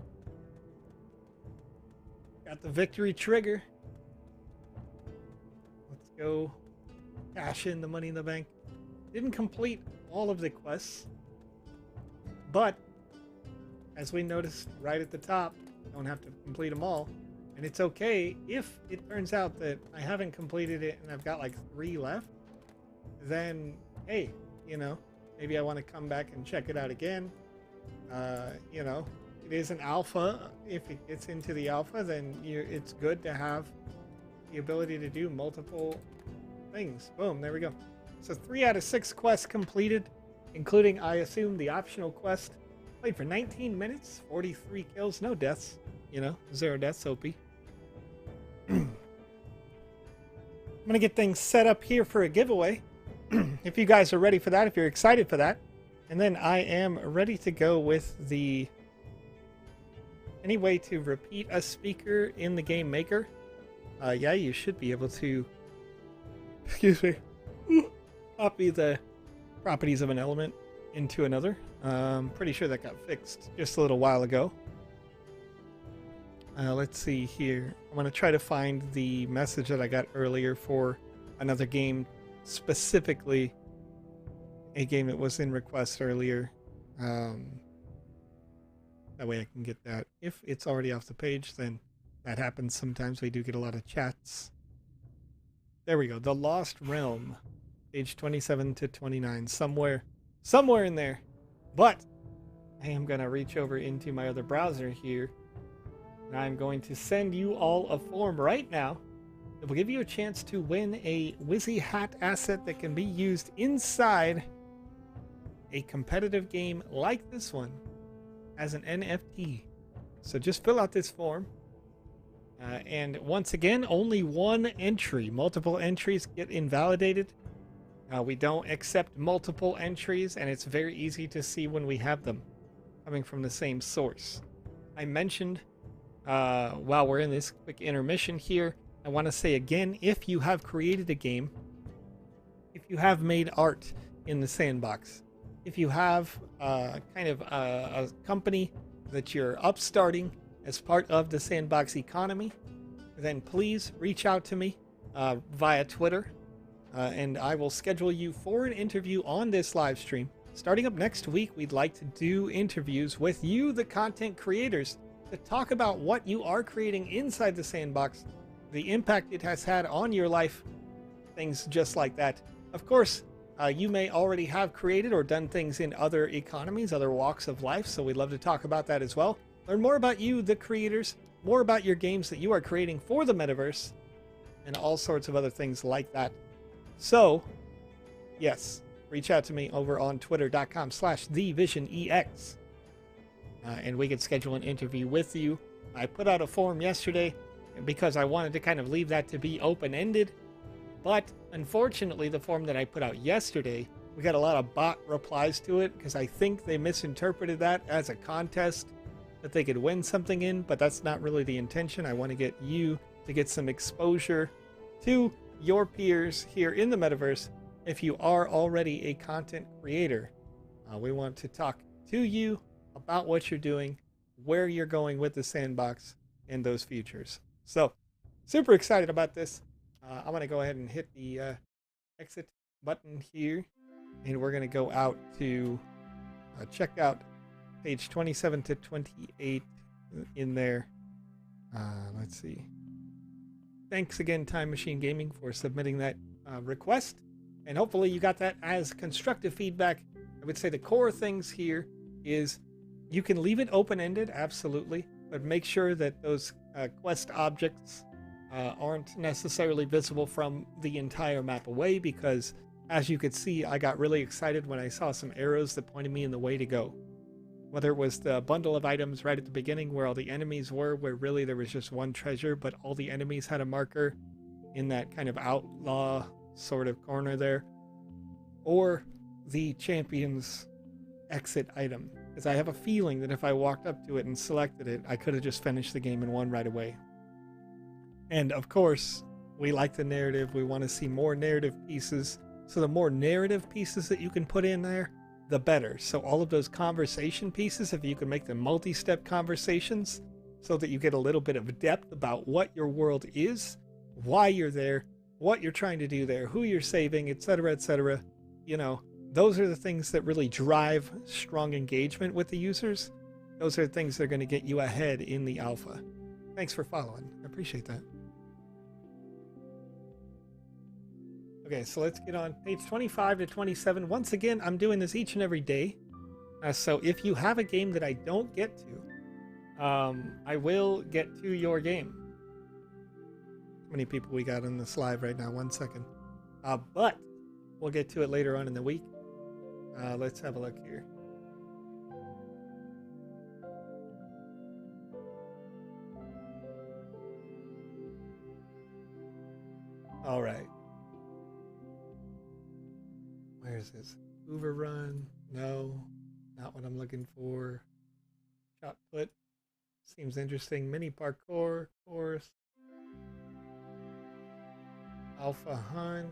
A: Got the victory trigger. Let's go cash in the money in the bank. Didn't complete all of the quests, but as we noticed right at the top, don't have to complete them all. And it's okay if it turns out that I haven't completed it and I've got like 3 left, then hey, you know, maybe I want to come back and check it out again. You know, it is an alpha. If it gets into the alpha, then it's good to have the ability to do multiple things. Boom, there we go. So 3 out of 6 quests completed, including, I assume, the optional quest. Played for 19 minutes, 43 kills, no deaths. You know, 0 deaths, OP. I'm gonna get things set up here for a giveaway. If you guys are ready for that, if you're excited for that. And then I am ready to go with the... Any way to repeat a speaker in the game maker? Yeah, you should be able to... Excuse me. Copy the properties of an element into another. Pretty sure that got fixed just a little while ago. Let's see here. I'm going to try to find the message that I got earlier for another game, specifically a game that was in request earlier. That way I can get that. If it's already off the page, then that happens sometimes. We do get a lot of chats. There we go. The Lost Realm. Page 27 to 29. Somewhere in there. But I am going to reach over into my other browser here. And I'm going to send you all a form right now that will give you a chance to win a Wizzy Hat asset that can be used inside a competitive game like this one as an NFT. So just fill out this form. And once again, only one entry. Multiple entries get invalidated. We don't accept multiple entries, and it's very easy to see when we have them coming from the same source. I mentioned while we're in this quick intermission here, I want to say again, if you have created a game, if you have made art in the sandbox, if you have kind of a company that you're upstarting as part of the sandbox economy, then please reach out to me via Twitter, and I will schedule you for an interview on this live stream. Starting up next week, we'd like to do interviews with you, the content creators, to talk about what you are creating inside the sandbox, the impact it has had on your life, things just like that. Of course, you may already have created or done things in other economies, other walks of life, so we'd love to talk about that as well. Learn more about you, the creators, more about your games that you are creating for the metaverse, and all sorts of other things like that. So, yes, reach out to me over on twitter.com/thevisionex. And we could schedule an interview with you. I put out a form yesterday because I wanted to kind of leave that to be open-ended. But unfortunately, the form that I put out yesterday, we got a lot of bot replies to it because I think they misinterpreted that as a contest that they could win something in, but that's not really the intention. I want to get you to get some exposure to your peers here in the metaverse. If you are already a content creator, we want to talk to you about what you're doing, where you're going with the sandbox, and those features. So, super excited about this. I'm going to go ahead and hit the exit button here, and we're going to go out to check out page 27 to 28 in there. Let's see. Thanks again, Time Machine Gaming, for submitting that request, and hopefully you got that as constructive feedback. I would say the core things here is you can leave it open-ended, absolutely, but make sure that those quest objects aren't necessarily visible from the entire map away, because as you could see, I got really excited when I saw some arrows that pointed me in the way to go. Whether it was the bundle of items right at the beginning where all the enemies were, where really there was just one treasure, but all the enemies had a marker in that kind of outlaw sort of corner there, or the champion's exit item. Because I have a feeling that if I walked up to it and selected it, I could have just finished the game and won right away. And of course, we like the narrative. We want to see more narrative pieces. So the more narrative pieces that you can put in there, the better. So all of those conversation pieces, if you can make them multi-step conversations so that you get a little bit of depth about what your world is, why you're there, what you're trying to do there, who you're saving, etc., etc. You know, those are the things that really drive strong engagement with the users. Those are the things that are going to get you ahead in the alpha. Thanks for following. I appreciate that. Okay, so let's get on page 25 to 27. Once again, I'm doing this each and every day. So if you have a game that I don't get to, I will get to your game. How many people we got on this live right now? 1 second. But we'll get to it later on in the week. Let's have a look here. All right. Where's this? Hoover Run? No, not what I'm looking for. Shot put. Seems interesting. Mini parkour course. Alpha Hunt.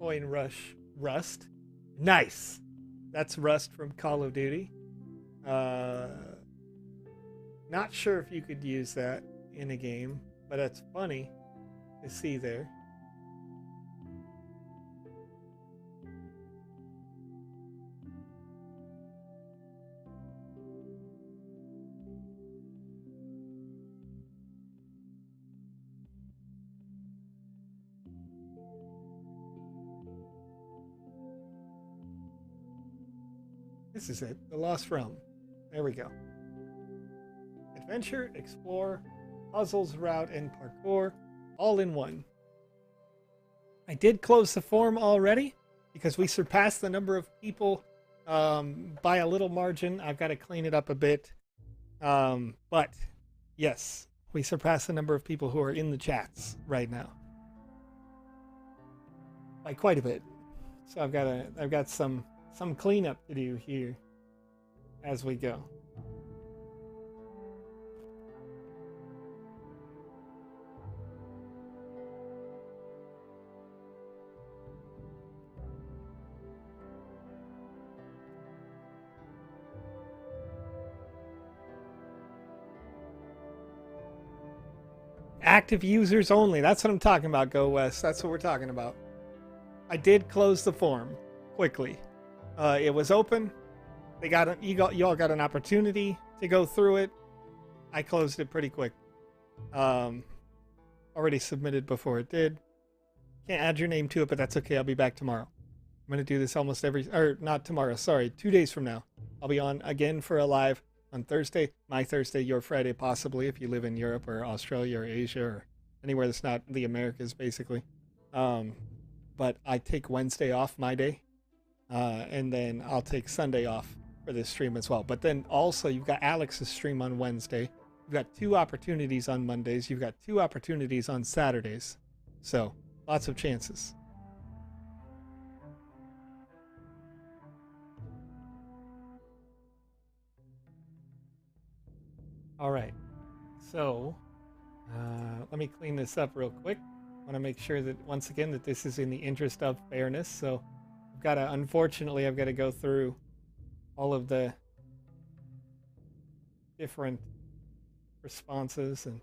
A: Coin Rush Rust. Nice. That's Rust from Call of Duty. Not sure if you could use that in a game, but that's funny to see there. This is it, the Lost Realm. There we go. Adventure, explore, puzzles, route, and parkour, all in one. I did close the form already because we surpassed the number of people by a little margin. I've got to clean it up a bit. But yes, we surpassed the number of people who are in the chats right now by quite a bit. So I've got some cleanup to do here as we go. Active users only. That's what I'm talking about, Go West. That's what we're talking about. I did close the form quickly. It was open. You all got an opportunity to go through it. I closed it pretty quick. Already submitted before it did. Can't add your name to it, but that's okay. I'll be back tomorrow. I'm going to do this almost not tomorrow. Sorry, 2 days from now. I'll be on again for a live on Thursday, my Thursday, your Friday, possibly, if you live in Europe or Australia or Asia or anywhere that's not the Americas, basically. But I take Wednesday off, my day, and then I'll take Sunday off for this stream as well. But then also, you've got Alex's stream on Wednesday. You've got 2 opportunities on Mondays. You've got 2 opportunities on Saturdays. So, lots of chances. All right, so let me clean this up real quick. I want to make sure that, once again, that this is in the interest of fairness. So unfortunately, I've got to go through all of the different responses and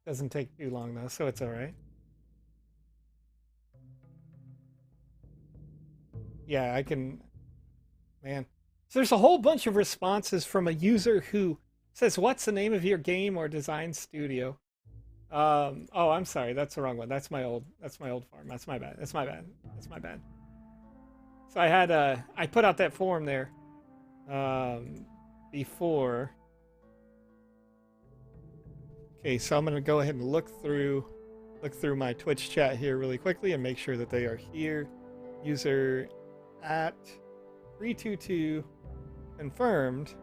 A: Doesn't take too long though, so it's all right. Yeah, I can, man. So there's a whole bunch of responses from a user who Says, what's the name of your game or design studio? Oh, I'm sorry. That's the wrong one. That's my old farm. That's my bad. That's my bad. That's my bad. So I put out that form there, before. Okay, so I'm gonna go ahead and look through my Twitch chat here really quickly and make sure that they are here. User at 322 confirmed.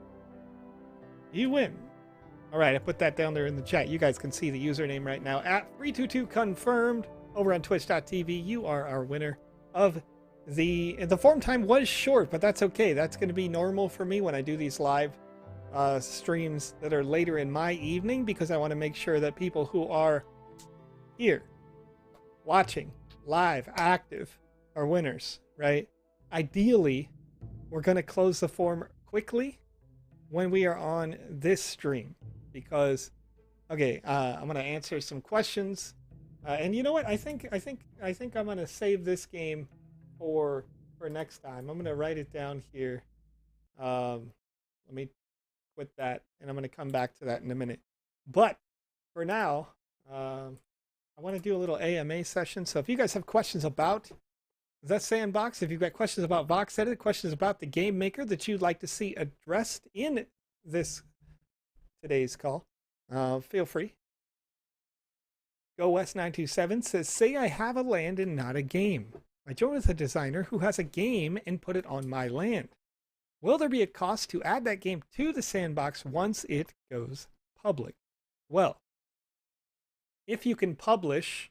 A: You win. All right, I put that down there in the chat. You guys can see the username right now at 322 confirmed over on twitch.tv. You are our winner of the form time was short, but that's okay. That's going to be normal for me when I do these live streams that are later in my evening, because I want to make sure that people who are here watching live active are winners, right? Ideally, we're going to close the form quickly when we are on this stream, because okay, I'm going to answer some questions, and you know what, I think I'm going to save this game for next time. I'm going to write it down here. Let me quit that, and I'm going to come back to that in a minute. But for now, I want to do a little AMA session. So if you guys have questions about the Sandbox, if you've got questions about Vox Edit, questions about the Game Maker that you'd like to see addressed in this today's call, feel free. Go West 927 says, say I have a land and not a game. I joined with a designer who has a game and put it on my land. Will there be a cost to add that game to the Sandbox once it goes public? Well, if you can publish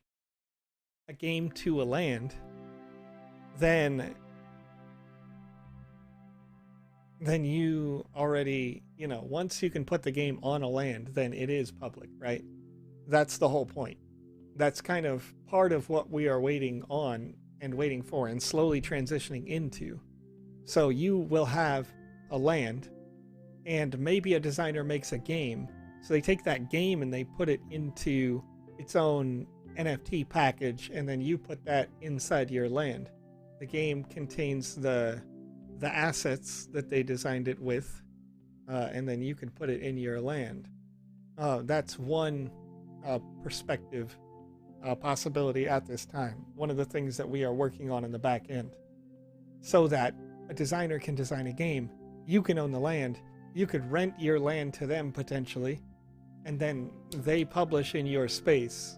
A: a game to a land, then you already, once you can put the game on a land, then it is public, right? That's the whole point. That's kind of part of what we are waiting on and waiting for and slowly transitioning into. So you will have a land, and maybe a designer makes a game. So they take that game and they put it into its own NFT package, and then you put that inside your land. The game contains the assets that they designed it with, and then you can put it in your land. That's one perspective possibility at this time. One of the things that we are working on in the back end, so that a designer can design a game. You can own the land. You could rent your land to them potentially, and then they publish in your space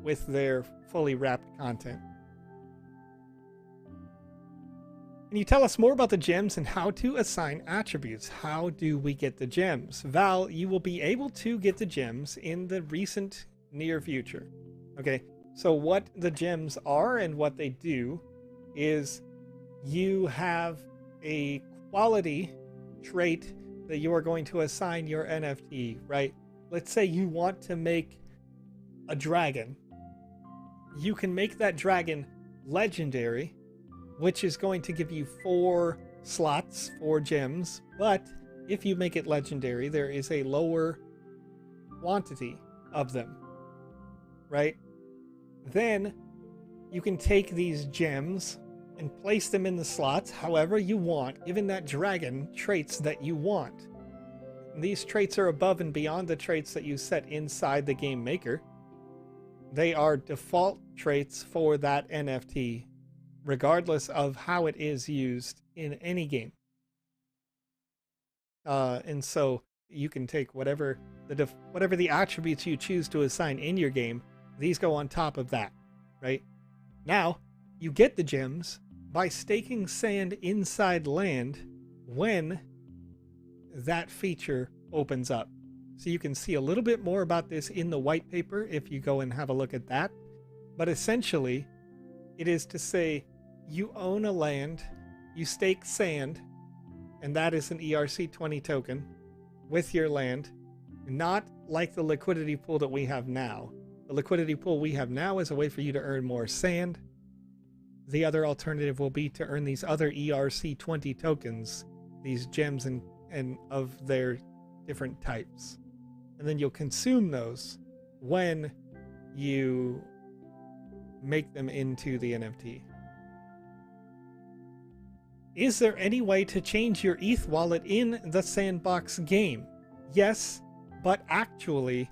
A: with their fully wrapped content. Can you tell us more about the gems and how to assign attributes? How do we get the gems? Val, you will be able to get the gems in the recent near future. Okay, so what the gems are and what they do is you have a quality trait that you are going to assign your NFT, right? Let's say you want to make a dragon. You can make that dragon legendary, which is going to give you 4 slots, 4 gems. But if you make it legendary, there is a lower quantity of them, right? Then you can take these gems and place them in the slots however you want, giving that dragon traits that you want. And these traits are above and beyond the traits that you set inside the game maker. They are default traits for that NFT, regardless of how it is used in any game. And so you can take whatever the attributes you choose to assign in your game. These go on top of that, right? Now, you get the gems by staking sand inside land when that feature opens up. So you can see a little bit more about this in the white paper if you go and have a look at that. But essentially, it is to say you own a land, you stake sand, and that is an ERC20 token with your land, not like the liquidity pool that we have now. The liquidity pool we have now is a way for you to earn more sand. The other alternative will be to earn these other ERC20 tokens, these gems and of their different types. And then you'll consume those when you make them into the NFT. Is there any way to change your ETH wallet in the Sandbox game? Yes, but actually,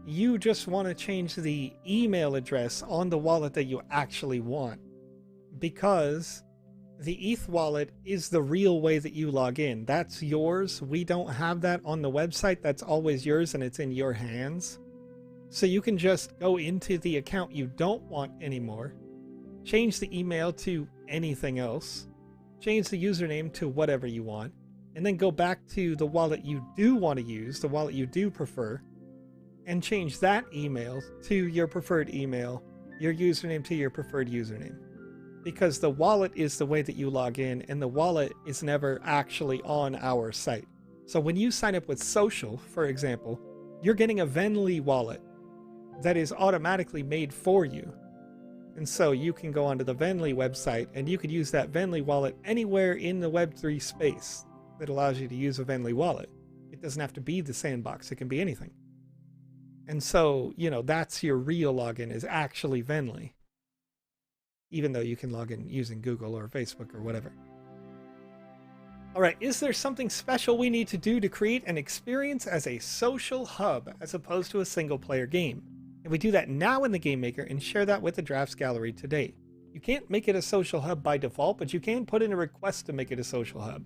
A: you just want to change the email address on the wallet that you actually want, because the ETH wallet is the real way that you log in. That's yours. We don't have that on the website. That's always yours and it's in your hands. So you can just go into the account you don't want anymore, change the email to anything else, change the username to whatever you want, and then go back to the wallet you do want to use, the wallet you do prefer, and change that email to your preferred email, your username to your preferred username. Because the wallet is the way that you log in, and the wallet is never actually on our site. So when you sign up with Social, for example, you're getting a Venly wallet that is automatically made for you. And so you can go onto the Venly website and you could use that Venly wallet anywhere in the Web3 space that allows you to use a Venly wallet. It doesn't have to be the Sandbox, it can be anything. And so, you know, that's your real login, is actually Venly, even though you can log in using Google or Facebook or whatever. All right, is there something special we need to do to create an experience as a social hub as opposed to a single player game? And we do that now in the Game Maker and share that with the Drafts Gallery today. You can't make it a social hub by default, but you can put in a request to make it a social hub.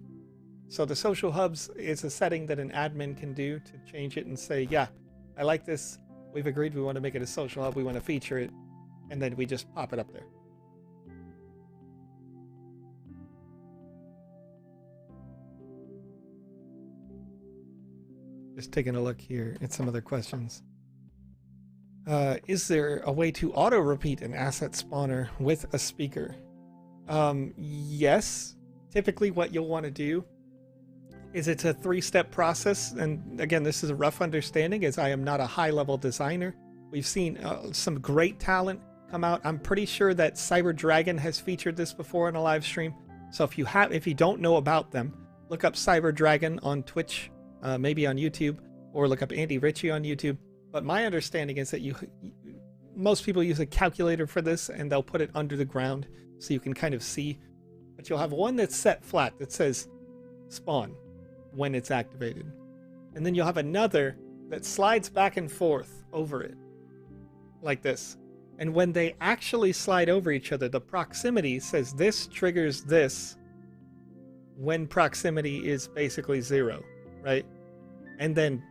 A: So the social hubs is a setting that an admin can do to change it and say, yeah, I like this. We've agreed we want to make it a social hub. We want to feature it. And then we just pop it up there. Just taking a look here at some other questions. Is there a way to auto-repeat an asset spawner with a speaker? Yes. Typically what you'll want to do is it's a 3-step process. And again, this is a rough understanding as I am not a high-level designer. We've seen some great talent come out. I'm pretty sure that Cyber Dragon has featured this before in a live stream. So if you don't know about them, look up Cyber Dragon on Twitch, maybe on YouTube, or look up Andy Ritchie on YouTube. But my understanding is that most people use a calculator for this, and they'll put it under the ground so you can kind of see. But you'll have one that's set flat that says spawn when it's activated. And then you'll have another that slides back and forth over it like this. And when they actually slide over each other, the proximity says this triggers this when proximity is basically 0, right? And then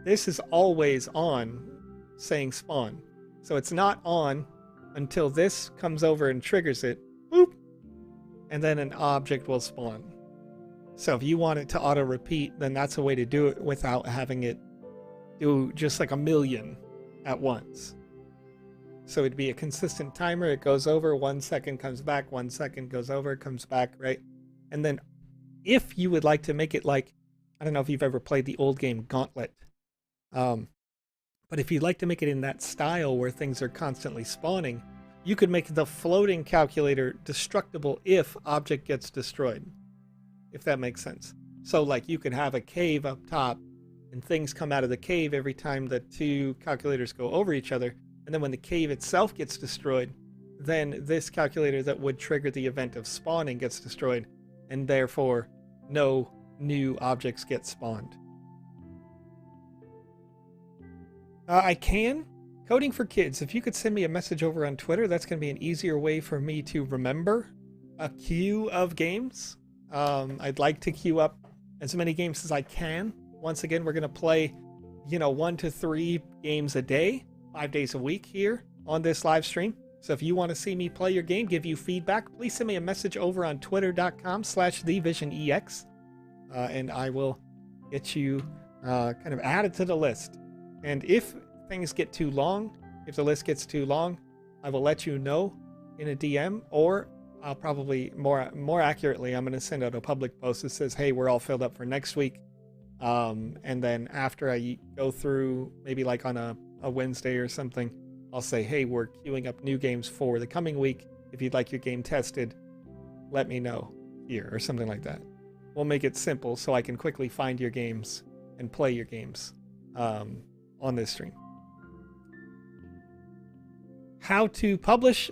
A: this is always on, saying spawn. So it's not on until this comes over and triggers it, boop, and then an object will spawn. So if you want it to auto repeat, then that's a way to do it without having it do just like a million at once. So it'd be a consistent timer. It goes over, 1 second, comes back, 1 second, goes over, comes back, right? And then if you would like to make it like, I don't know if you've ever played the old game Gauntlet, but if you'd like to make it in that style where things are constantly spawning, you could make the floating calculator destructible if object gets destroyed, if that makes sense. So like you could have a cave up top and things come out of the cave every time the two calculators go over each other. And then when the cave itself gets destroyed, then this calculator that would trigger the event of spawning gets destroyed, and therefore no new objects get spawned. I can. Coding for Kids. If you could send me a message over on Twitter, that's going to be an easier way for me to remember a queue of games. I'd like to queue up as many games as I can. Once again, we're going to play, 1 to 3 games a day, 5 days a week here on this live stream. So if you want to see me play your game, give you feedback, please send me a message over on twitter.com/thevisionex, and I will get you kind of added to the list. And if things get too long, if the list gets too long, I will let you know in a DM, or I'll probably more accurately, I'm going to send out a public post that says, hey, we're all filled up for next week. And then after I go through, maybe like on a Wednesday or something, I'll say, hey, we're queuing up new games for the coming week. If you'd like your game tested, let me know here, or something like that. We'll make it simple so I can quickly find your games and play your games on this stream. How to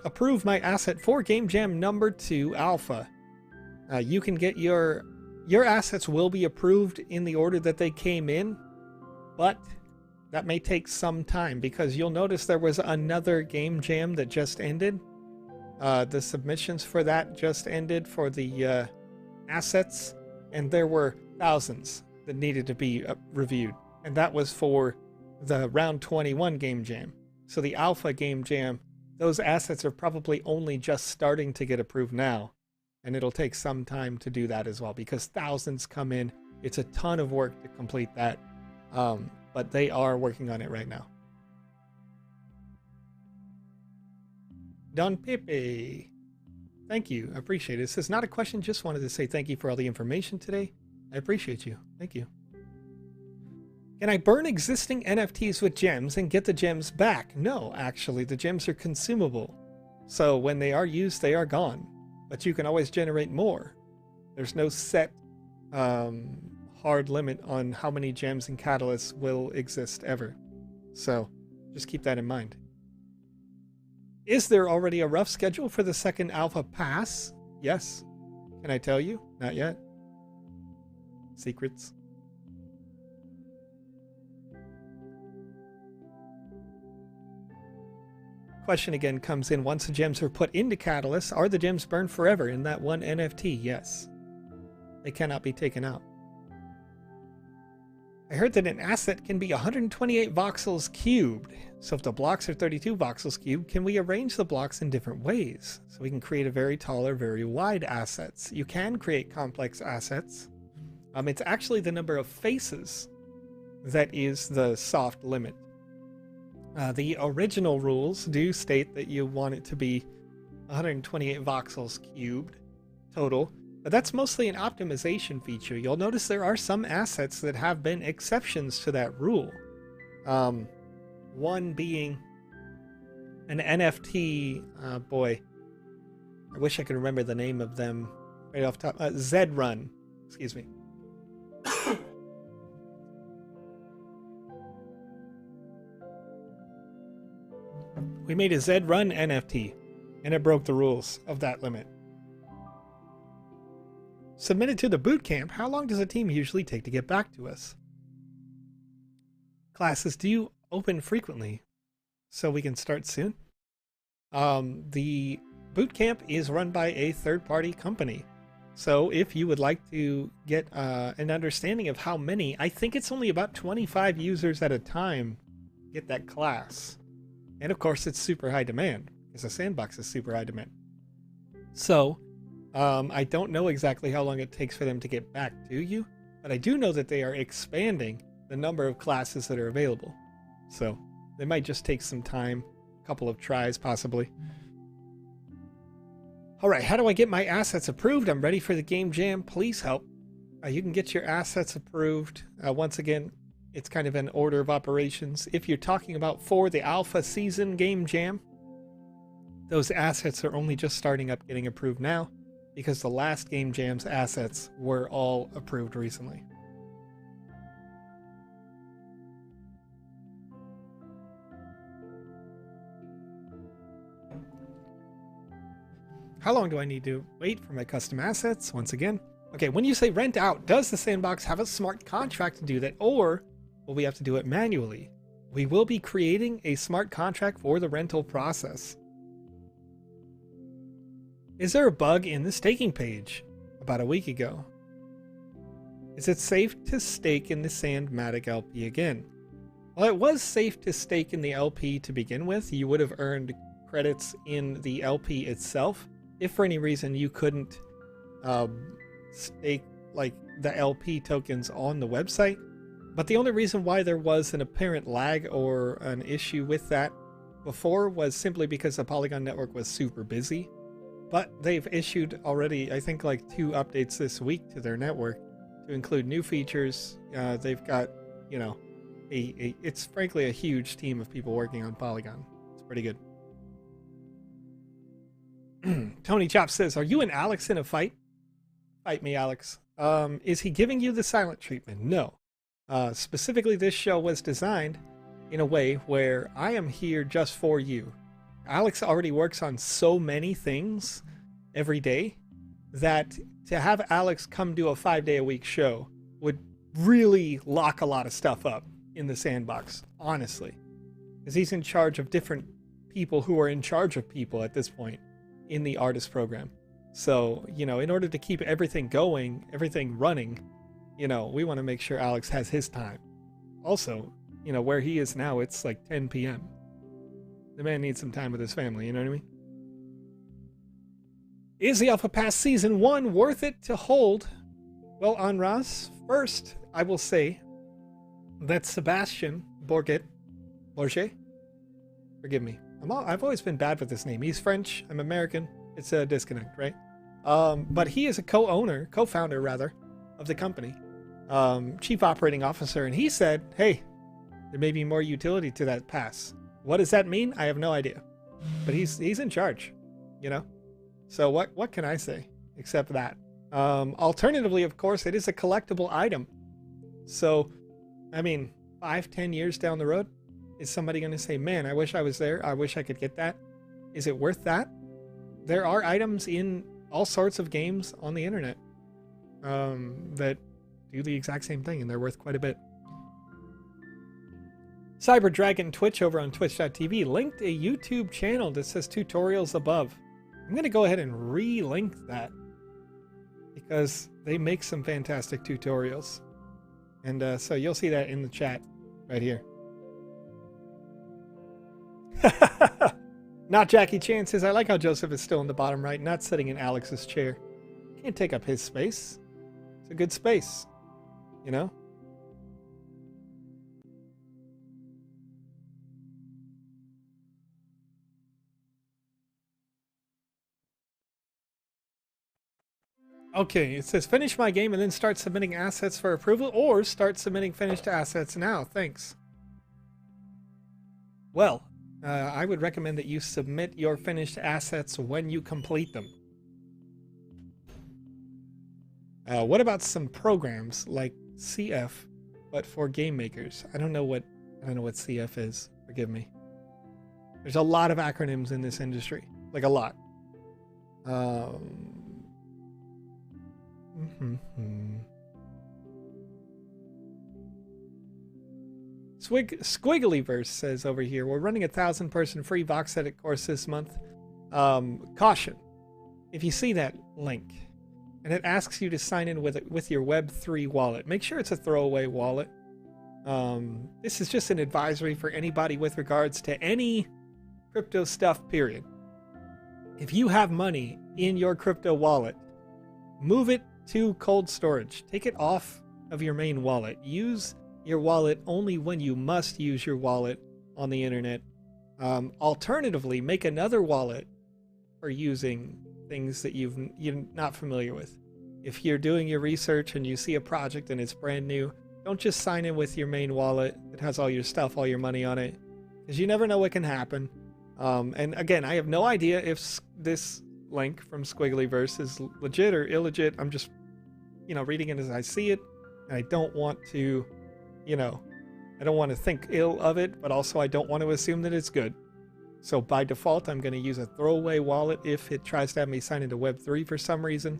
A: approve my asset for Game Jam number 2 alpha. You can get your your assets will be approved in the order that they came in, but that may take some time because you'll notice there was another game jam that just ended. The submissions for that just ended for the assets, and there were thousands that needed to be reviewed, and that was for the round 21 game jam. So the alpha game jam, those assets are probably only just starting to get approved now, and it'll take some time to do that as well because thousands come in. It's a ton of work to complete that, but they are working on it right now. Don Pepe, thank you. I appreciate it. This is not a question, just wanted to say thank you for all the information today. I appreciate you. Thank you. Can I burn existing NFTs with gems and get the gems back? No, actually, the gems are consumable. So when they are used, they are gone. But you can always generate more. There's no set hard limit on how many gems and catalysts will exist ever. So just keep that in mind. Is there already a rough schedule for the second alpha pass? Yes. Can I tell you? Not yet. Secrets. Question again comes in. Once the gems are put into catalysts, are the gems burned forever in that one NFT? Yes. They cannot be taken out. I heard that an asset can be 128 voxels cubed. So if the blocks are 32 voxels cubed, can we arrange the blocks in different ways? So we can create a very tall or very wide assets. You can create complex assets. It's actually the number of faces that is the soft limit. The original rules do state that you want it to be 128 voxels cubed total, but that's mostly an optimization feature. You'll notice there are some assets that have been exceptions to that rule. One being an NFT, boy, I wish I could remember the name of them right off top. Z-Run, excuse me. We made a Z-Run NFT, and it broke the rules of that limit. Submitted to the bootcamp, how long does a team usually take to get back to us? Classes do open frequently, so we can start soon. The bootcamp is run by a third-party company. So if you would like to get an understanding of how many, I think it's only about 25 users at a time get that class. And of course, it's super high demand because the sandbox is super high demand. So I don't know exactly how long it takes for them to get back to you, but I do know that they are expanding the number of classes that are available. So they might just take some time, a couple of tries possibly. All right, how do I get my assets approved? I'm ready for the game jam. Please help. You can get your assets approved. Once again, it's kind of an order of operations. If you're talking about for the alpha season game jam, those assets are only just starting up getting approved now because the last game jam's assets were all approved recently. How long do I need to wait for my custom assets? Once again, okay, when you say rent out, does the sandbox have a smart contract to do that, or will we have to do it manually? We will be creating a smart contract for the rental process. Is there a bug in the staking page? About a week ago. Is it safe to stake in the Sandmatic LP again? Well, it was safe to stake in the LP to begin with. You would have earned credits in the LP itself. If for any reason you couldn't stake like the LP tokens on the website. But the only reason why there was an apparent lag or an issue with that before was simply because the Polygon network was super busy. But they've issued already, I think, like 2 updates this week to their network to include new features. They've got, you know, it's frankly a huge team of people working on Polygon. It's pretty good. Tony Chop says, are you and Alex in a fight? Fight me, Alex. Is he giving you the silent treatment? No. Specifically, this show was designed in a way where I am here just for you. Alex already works on so many things every day that to have Alex come do a 5-day-a-week show would really lock a lot of stuff up in the sandbox, honestly. Because he's in charge of different people who are in charge of people at this point in the artist program. So, in order to keep everything going, everything running, we want to make sure Alex has his time. Also, where he is now, it's like 10 p.m. The man needs some time with his family, you know what I mean? Is the Alpha Pass Season 1 worth it to hold? Well, Anras, first, I will say that Sebastian Borget, forgive me. I've always been bad with this name. He's French, I'm American. It's a disconnect, right? But he is a co-founder rather, of the company, chief operating officer, and he said, hey, there may be more utility to that pass. What does that mean? I have no idea. But he's in charge, So what can I say except that? Alternatively, of course, it is a collectible item. So, 5-10 years down the road, is somebody going to say, man, I wish I was there. I wish I could get that. Is it worth that? There are items in all sorts of games on the internet that do the exact same thing, and they're worth quite a bit. Cyber Dragon Twitch over on twitch.tv linked a YouTube channel that says tutorials above. I'm going to go ahead and re-link that because they make some fantastic tutorials. And so you'll see that in the chat right here. Not Jackie Chan says, I like how Joseph is still in the bottom right, not sitting in Alex's chair. Can't take up his space. It's a good space, Okay, it says finish my game and then start submitting assets for approval, or start submitting finished assets now. Thanks. Well, I would recommend that you submit your finished assets when you complete them. What about some programs like CF, but for game makers? I don't know what CF is. Forgive me. There's a lot of acronyms in this industry, like a lot. Squigglyverse says over here, we're running a 1,000-person free Vox Edit course this month. Caution, if you see that link and it asks you to sign in with your Web3 wallet, make sure it's a throwaway wallet. This is just an advisory for anybody with regards to any crypto stuff, period. If you have money in your crypto wallet, move it to cold storage. Take it off of your main wallet. Use your wallet only when you must use your wallet on the internet. Alternatively, make another wallet for using things that you're not familiar with. If you're doing your research and you see a project and it's brand new, don't just sign in with your main wallet that has all your stuff, all your money on it, because you never know what can happen. And again, I have no idea if this link from Squigglyverse is legit or illegit. I'm just, reading it as I see it. And I don't want to, I don't want to think ill of it, but also I don't want to assume that it's good. So by default, I'm going to use a throwaway wallet if it tries to have me sign into Web3 for some reason,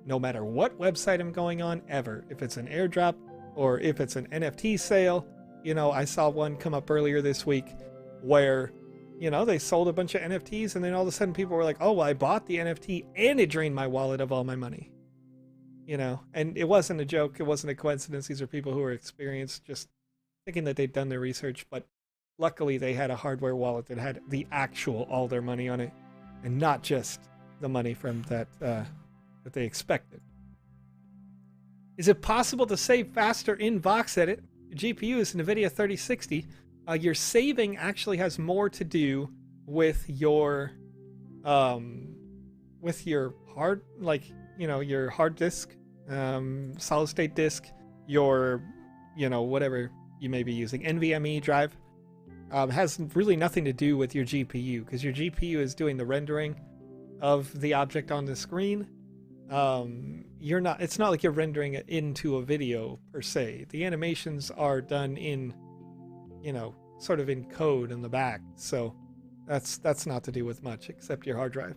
A: no matter what website I'm going on ever. If it's an airdrop or if it's an NFT sale, I saw one come up earlier this week where they sold a bunch of NFTs, and then all of a sudden people were like, oh, well, I bought the NFT and it drained my wallet of all my money. And it wasn't a joke. It wasn't a coincidence. These are people who were experienced, just thinking that they'd done their research. But luckily they had a hardware wallet that had the actual all their money on it, and not just the money from that they expected. Is it possible to save faster in Vox Edit? Your GPU is NVIDIA 3060. Your saving actually has more to do with your hard, your hard disk, solid state disk, your, whatever you may be using, NVMe drive. Has really nothing to do with your GPU, because your GPU is doing the rendering of the object on the screen. It's not like you're rendering it into a video per se. The animations are done in, sort of in code in the back. So that's not to do with much except your hard drive.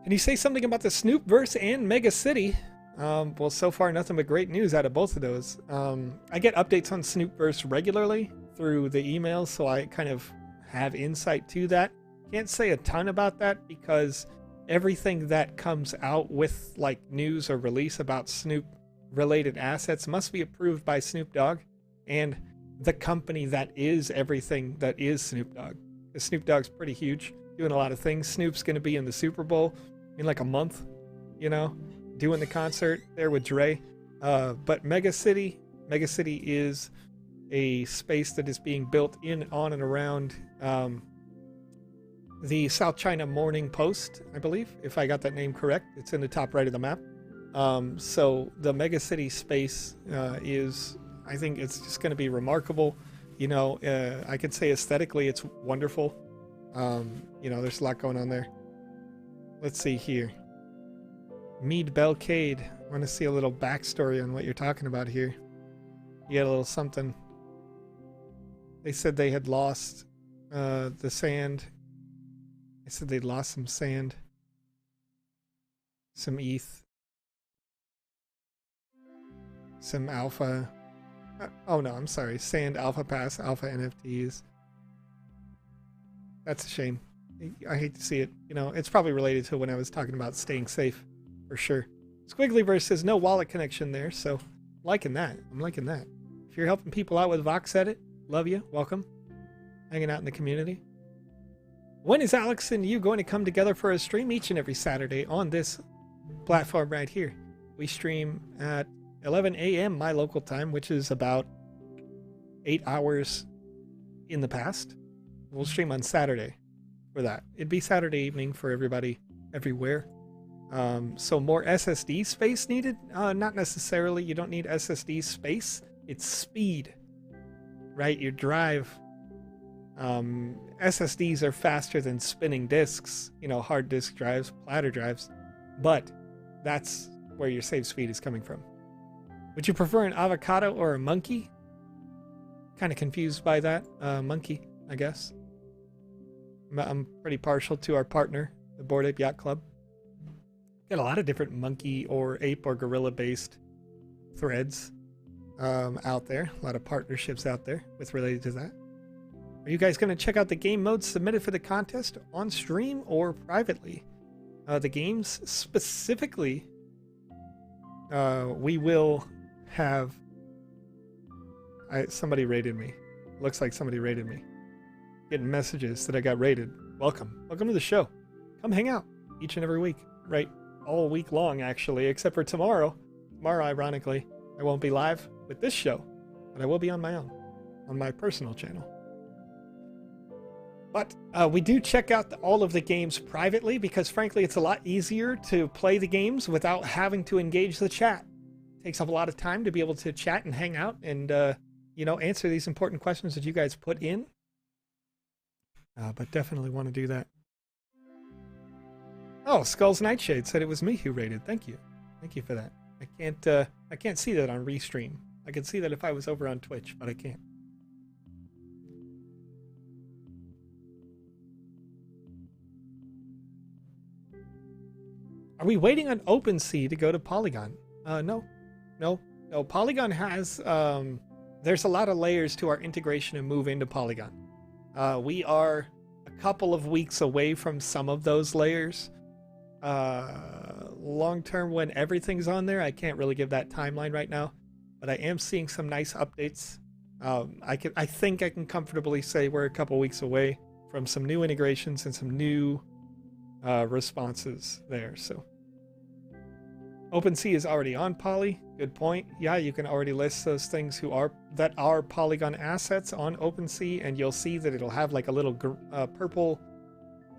A: Can you say something about the Snoopverse and Mega City? Well, so far nothing but great news out of both of those. I get updates on Snoopverse regularly through the emails, so I kind of have insight to that. Can't say a ton about that because everything that comes out with like news or release about Snoop related assets must be approved by Snoop Dogg and the company that is everything that is Snoop Dogg. Because Snoop Dogg's pretty huge, doing a lot of things. Snoop's going to be in the Super Bowl in like a month, you know, doing the concert there with Dre. But Mega City is a space that is being built in, on, and around the South China Morning Post, I believe, if I got that name correct. It's in the top right of the map. So the Mega City space is, I think it's just going to be remarkable. You know, I could say aesthetically it's wonderful. You know, there's a lot going on there. Let's see here. Mead Belcade. I want to see a little backstory on what you're talking about here. You get a little something. They said they had lost the sand. They said they lost some sand. Some ETH. Some alpha. Oh no, I'm sorry. Sand, Alpha Pass, Alpha NFTs. That's a shame. I hate to see it. You know, it's probably related to when I was talking about staying safe, for sure. Squigglyverse says no wallet connection there, so liking that. I'm liking that. If you're helping people out with Vox Edit, love you. Welcome. Hanging out in the community. When is Alex and you going to come together for a stream? Each and every Saturday on this platform right here. We stream at 11 a.m. my local time, which is about 8 hours in the past. We'll stream on Saturday for that. It'd be Saturday evening for everybody everywhere. So more SSD space needed? Not necessarily. You don't need SSD space. It's speed, right? Your drive. SSDs are faster than spinning disks, you know, hard disk drives, platter drives, but that's where your save speed is coming from. Would you prefer an avocado or a monkey? Kind of confused by that. Monkey, I guess. I'm pretty partial to our partner, the Bored Ape Yacht Club. Got a lot of different monkey or ape or gorilla based threads out there. A lot of partnerships out there with related to that. Are you guys going to check out the game modes submitted for the contest on stream or privately? The games specifically, we will have... somebody raided me. Looks like somebody raided me. Getting messages that I got raided. Welcome. Welcome to the show. Come hang out each and every week. Right? All week long, actually, except for tomorrow. Tomorrow, ironically, I won't be live with this show, but I will be on my own, on my personal channel. But we do check out all of the games privately because, frankly, it's a lot easier to play the games without having to engage the chat. It takes up a lot of time to be able to chat and hang out and, you know, answer these important questions that you guys put in. But definitely want to do that. Oh, Skulls Nightshade said it was me who raided. Thank you. Thank you for that. I can't see that on Restream. I could see that if I was over on Twitch, but I can't. Are we waiting on OpenSea to go to Polygon? No. Polygon has, there's a lot of layers to our integration and move into Polygon. We are a couple of weeks away from some of those layers. Long term, when everything's on there, I can't really give that timeline right now, but I am seeing some nice updates. I think I can comfortably say we're a couple weeks away from some new integrations and some new responses there. So OpenSea is already on Poly. Good point. Yeah, you can already list those things that are Polygon assets on OpenSea, and you'll see that it'll have like a little purple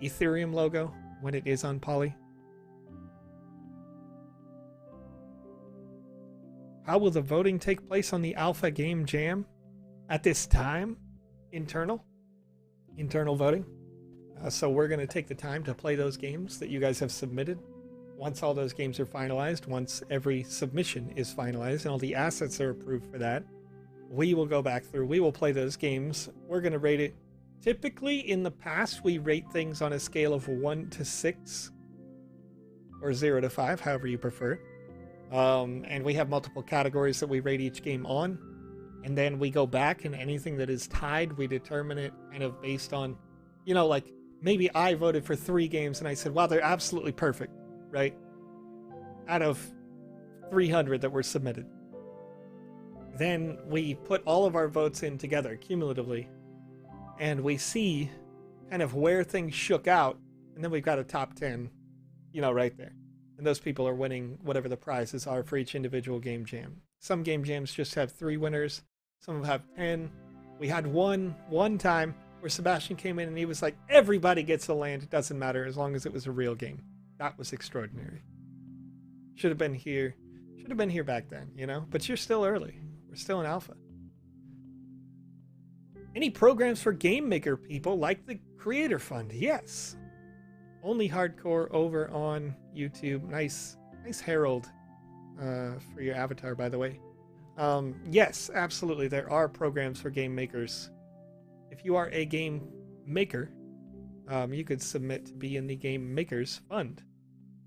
A: Ethereum logo when it is on Poly. How will the voting take place on the Alpha Game Jam? At this time, internal voting. So we're going to take the time to play those games that you guys have submitted. Once all those games are finalized, once every submission is finalized and all the assets are approved for that, we will go back through. We will play those games. We're going to rate it. Typically, in the past, we rate things on a scale of 1 to 6. or 0 to 5, however you prefer. And we have multiple categories that we rate each game on. And then we go back, and anything that is tied, we determine it kind of based on, you know, like maybe I voted for 3 games and I said, wow, they're absolutely perfect, right? Out of 300 that were submitted. Then we put all of our votes in together cumulatively, and we see kind of where things shook out, and then we've got a top 10, you know, right there. And those people are winning whatever the prizes are for each individual game jam. Some game jams just have 3 winners. Some of them have 10. We had one time where Sebastian came in and he was like, everybody gets a land. It doesn't matter as long as it was a real game. That was extraordinary. Should have been here. Should have been here back then, you know? But you're still early. We're still in alpha. Any programs for game maker people like the Creator Fund? Yes. Only hardcore over on YouTube. Nice Herald for your avatar, by the way. Yes, absolutely. There are programs for game makers. If you are a game maker, you could submit to be in the Game Makers Fund.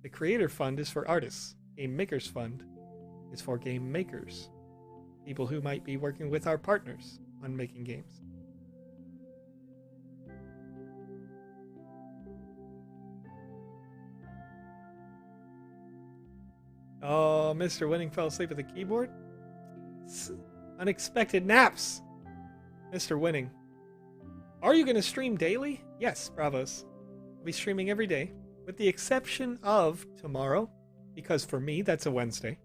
A: The Creator Fund is for artists. Game Makers Fund is for game makers. People who might be working with our partners on making games. Oh, Mr. Winning fell asleep at the keyboard? Unexpected naps. Mr. Winning. Are you going to stream daily? Yes, bravos. I'll be streaming every day, with the exception of tomorrow, because for me, that's a Wednesday,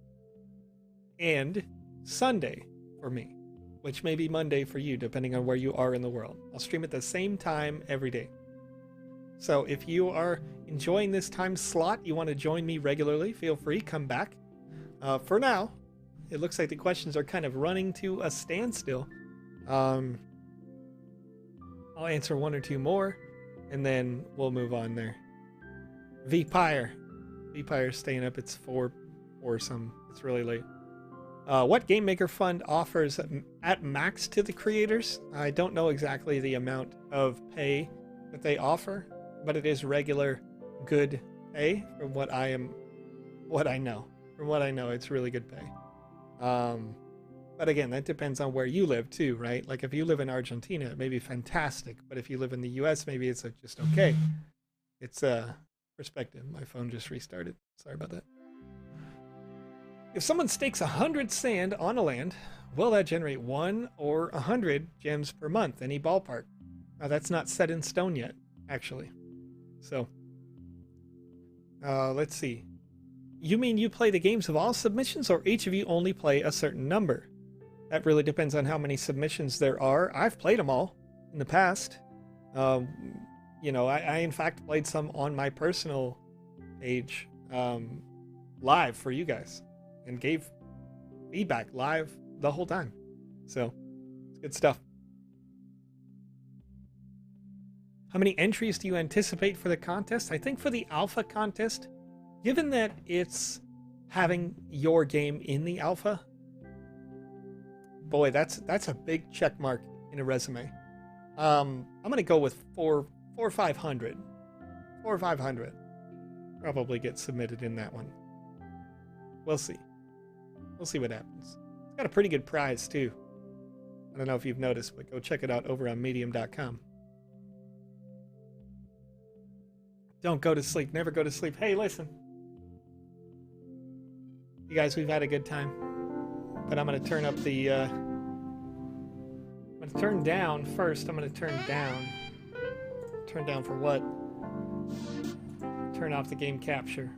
A: and Sunday for me, which may be Monday for you, depending on where you are in the world. I'll stream at the same time every day. So if you are enjoying this time slot, you want to join me regularly, feel free, come back. For now, it looks like the questions are kind of running to a standstill. I'll answer 1 or 2 more, and then we'll move on there. V-Pyre staying up. It's 4 or some. It's really late. What Game Maker Fund offers at max to the creators? I don't know exactly the amount of pay that they offer, but it is regular, good pay from what I know. From what I know, it's really good pay. But again, that depends on where you live too, right? Like if you live in Argentina, it may be fantastic, but if you live in the US, maybe it's just okay. It's perspective. My phone just restarted. Sorry about that. If someone stakes 100 sand on a land, will that generate 1 or 100 gems per month? Any ballpark? Now that's not set in stone yet, actually. So, let's see. You mean you play the games of all submissions, or each of you only play a certain number? That really depends on how many submissions there are. I've played them all in the past. You know, I in fact played some on my personal page live for you guys and gave feedback live the whole time. So, it's good stuff. How many entries do you anticipate for the contest? I think for the alpha contest, given that it's having your game in the alpha, boy, that's a big check mark in a resume. I'm gonna go with 400 or 500. 400 or 500 probably get submitted in that one. We'll see. We'll see what happens. It's got a pretty good prize too. I don't know if you've noticed, but go check it out over on medium.com. Don't go to sleep. Never go to sleep. Hey, listen. You guys, we've had a good time. But I'm going to turn up the... I'm going to turn down first. I'm going to turn down. Turn down for what? Turn off the game capture.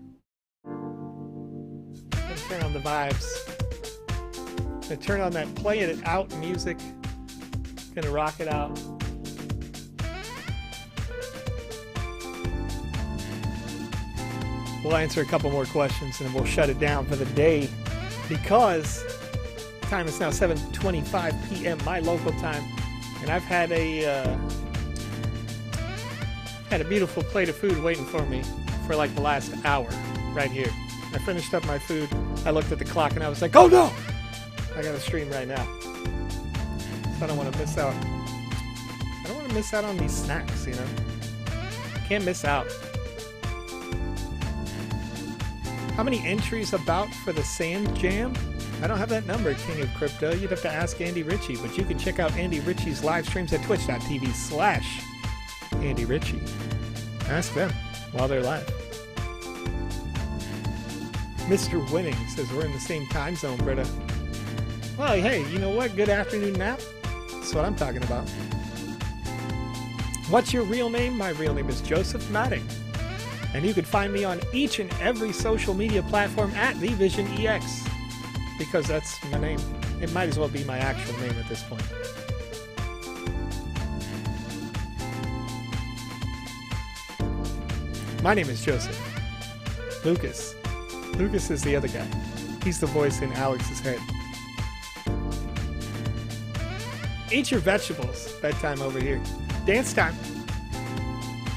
A: I'm going to turn on the vibes. I'm going to turn on that play it out music. Going to rock it out. We'll answer a couple more questions and then we'll shut it down for the day, because time is now 7:25 p.m. my local time, and I've had a beautiful plate of food waiting for me for like the last hour right here. I finished up my food. I looked at the clock and I was like, oh no! I gotta stream right now. So I don't want to miss out. I don't want to miss out on these snacks, you know? Can't miss out. How many entries about for the Sand Jam? I don't have that number, King of Crypto. You'd have to ask Andy Ritchie, but you can check out Andy Ritchie's live streams at twitch.tv/Andy Ritchie. Ask them while they're live. Mr. Winning says we're in the same time zone, Britta. Well, hey, you know what? Good afternoon nap. That's what I'm talking about. What's your real name? My real name is Joseph Matting. And you can find me on each and every social media platform at TheVisionEX. Because that's my name. It might as well be my actual name at this point. My name is Joseph. Lucas. Lucas is the other guy. He's the voice in Alex's head. Eat your vegetables. Bedtime over here. Dance time.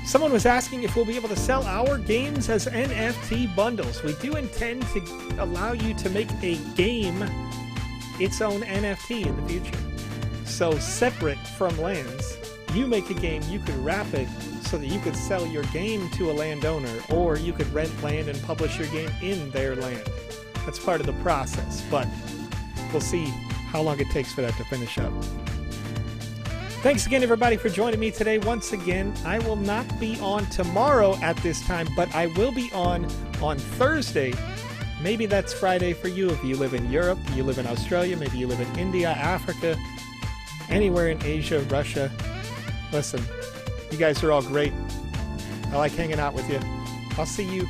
A: Someone was asking if we'll be able to sell our games as NFT bundles. We do intend to allow you to make a game its own NFT in the future. So separate from lands, you make a game, you could wrap it so that you could sell your game to a landowner, or you could rent land and publish your game in their land. That's part of the process, but we'll see how long it takes for that to finish up. Thanks again, everybody, for joining me today. Once again, I will not be on tomorrow at this time, but I will be on Thursday. Maybe that's Friday for you if you live in Europe, you live in Australia, maybe you live in India, Africa, anywhere in Asia, Russia. Listen, you guys are all great. I like hanging out with you. I'll see you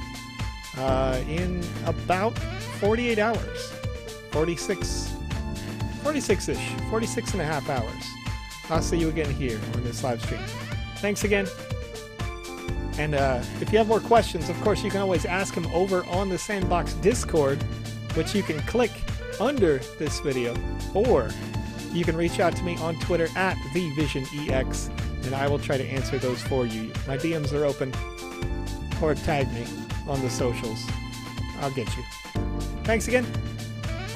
A: in about 48 hours. 46-ish, 46 and a half hours. I'll see you again here on this live stream. Thanks again. And if you have more questions, of course, you can always ask them over on the Sandbox Discord, which you can click under this video, or you can reach out to me on Twitter at TheVisionEX, and I will try to answer those for you. My DMs are open, or tag me on the socials. I'll get you. Thanks again,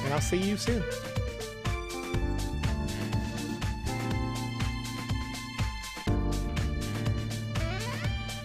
A: and I'll see you soon.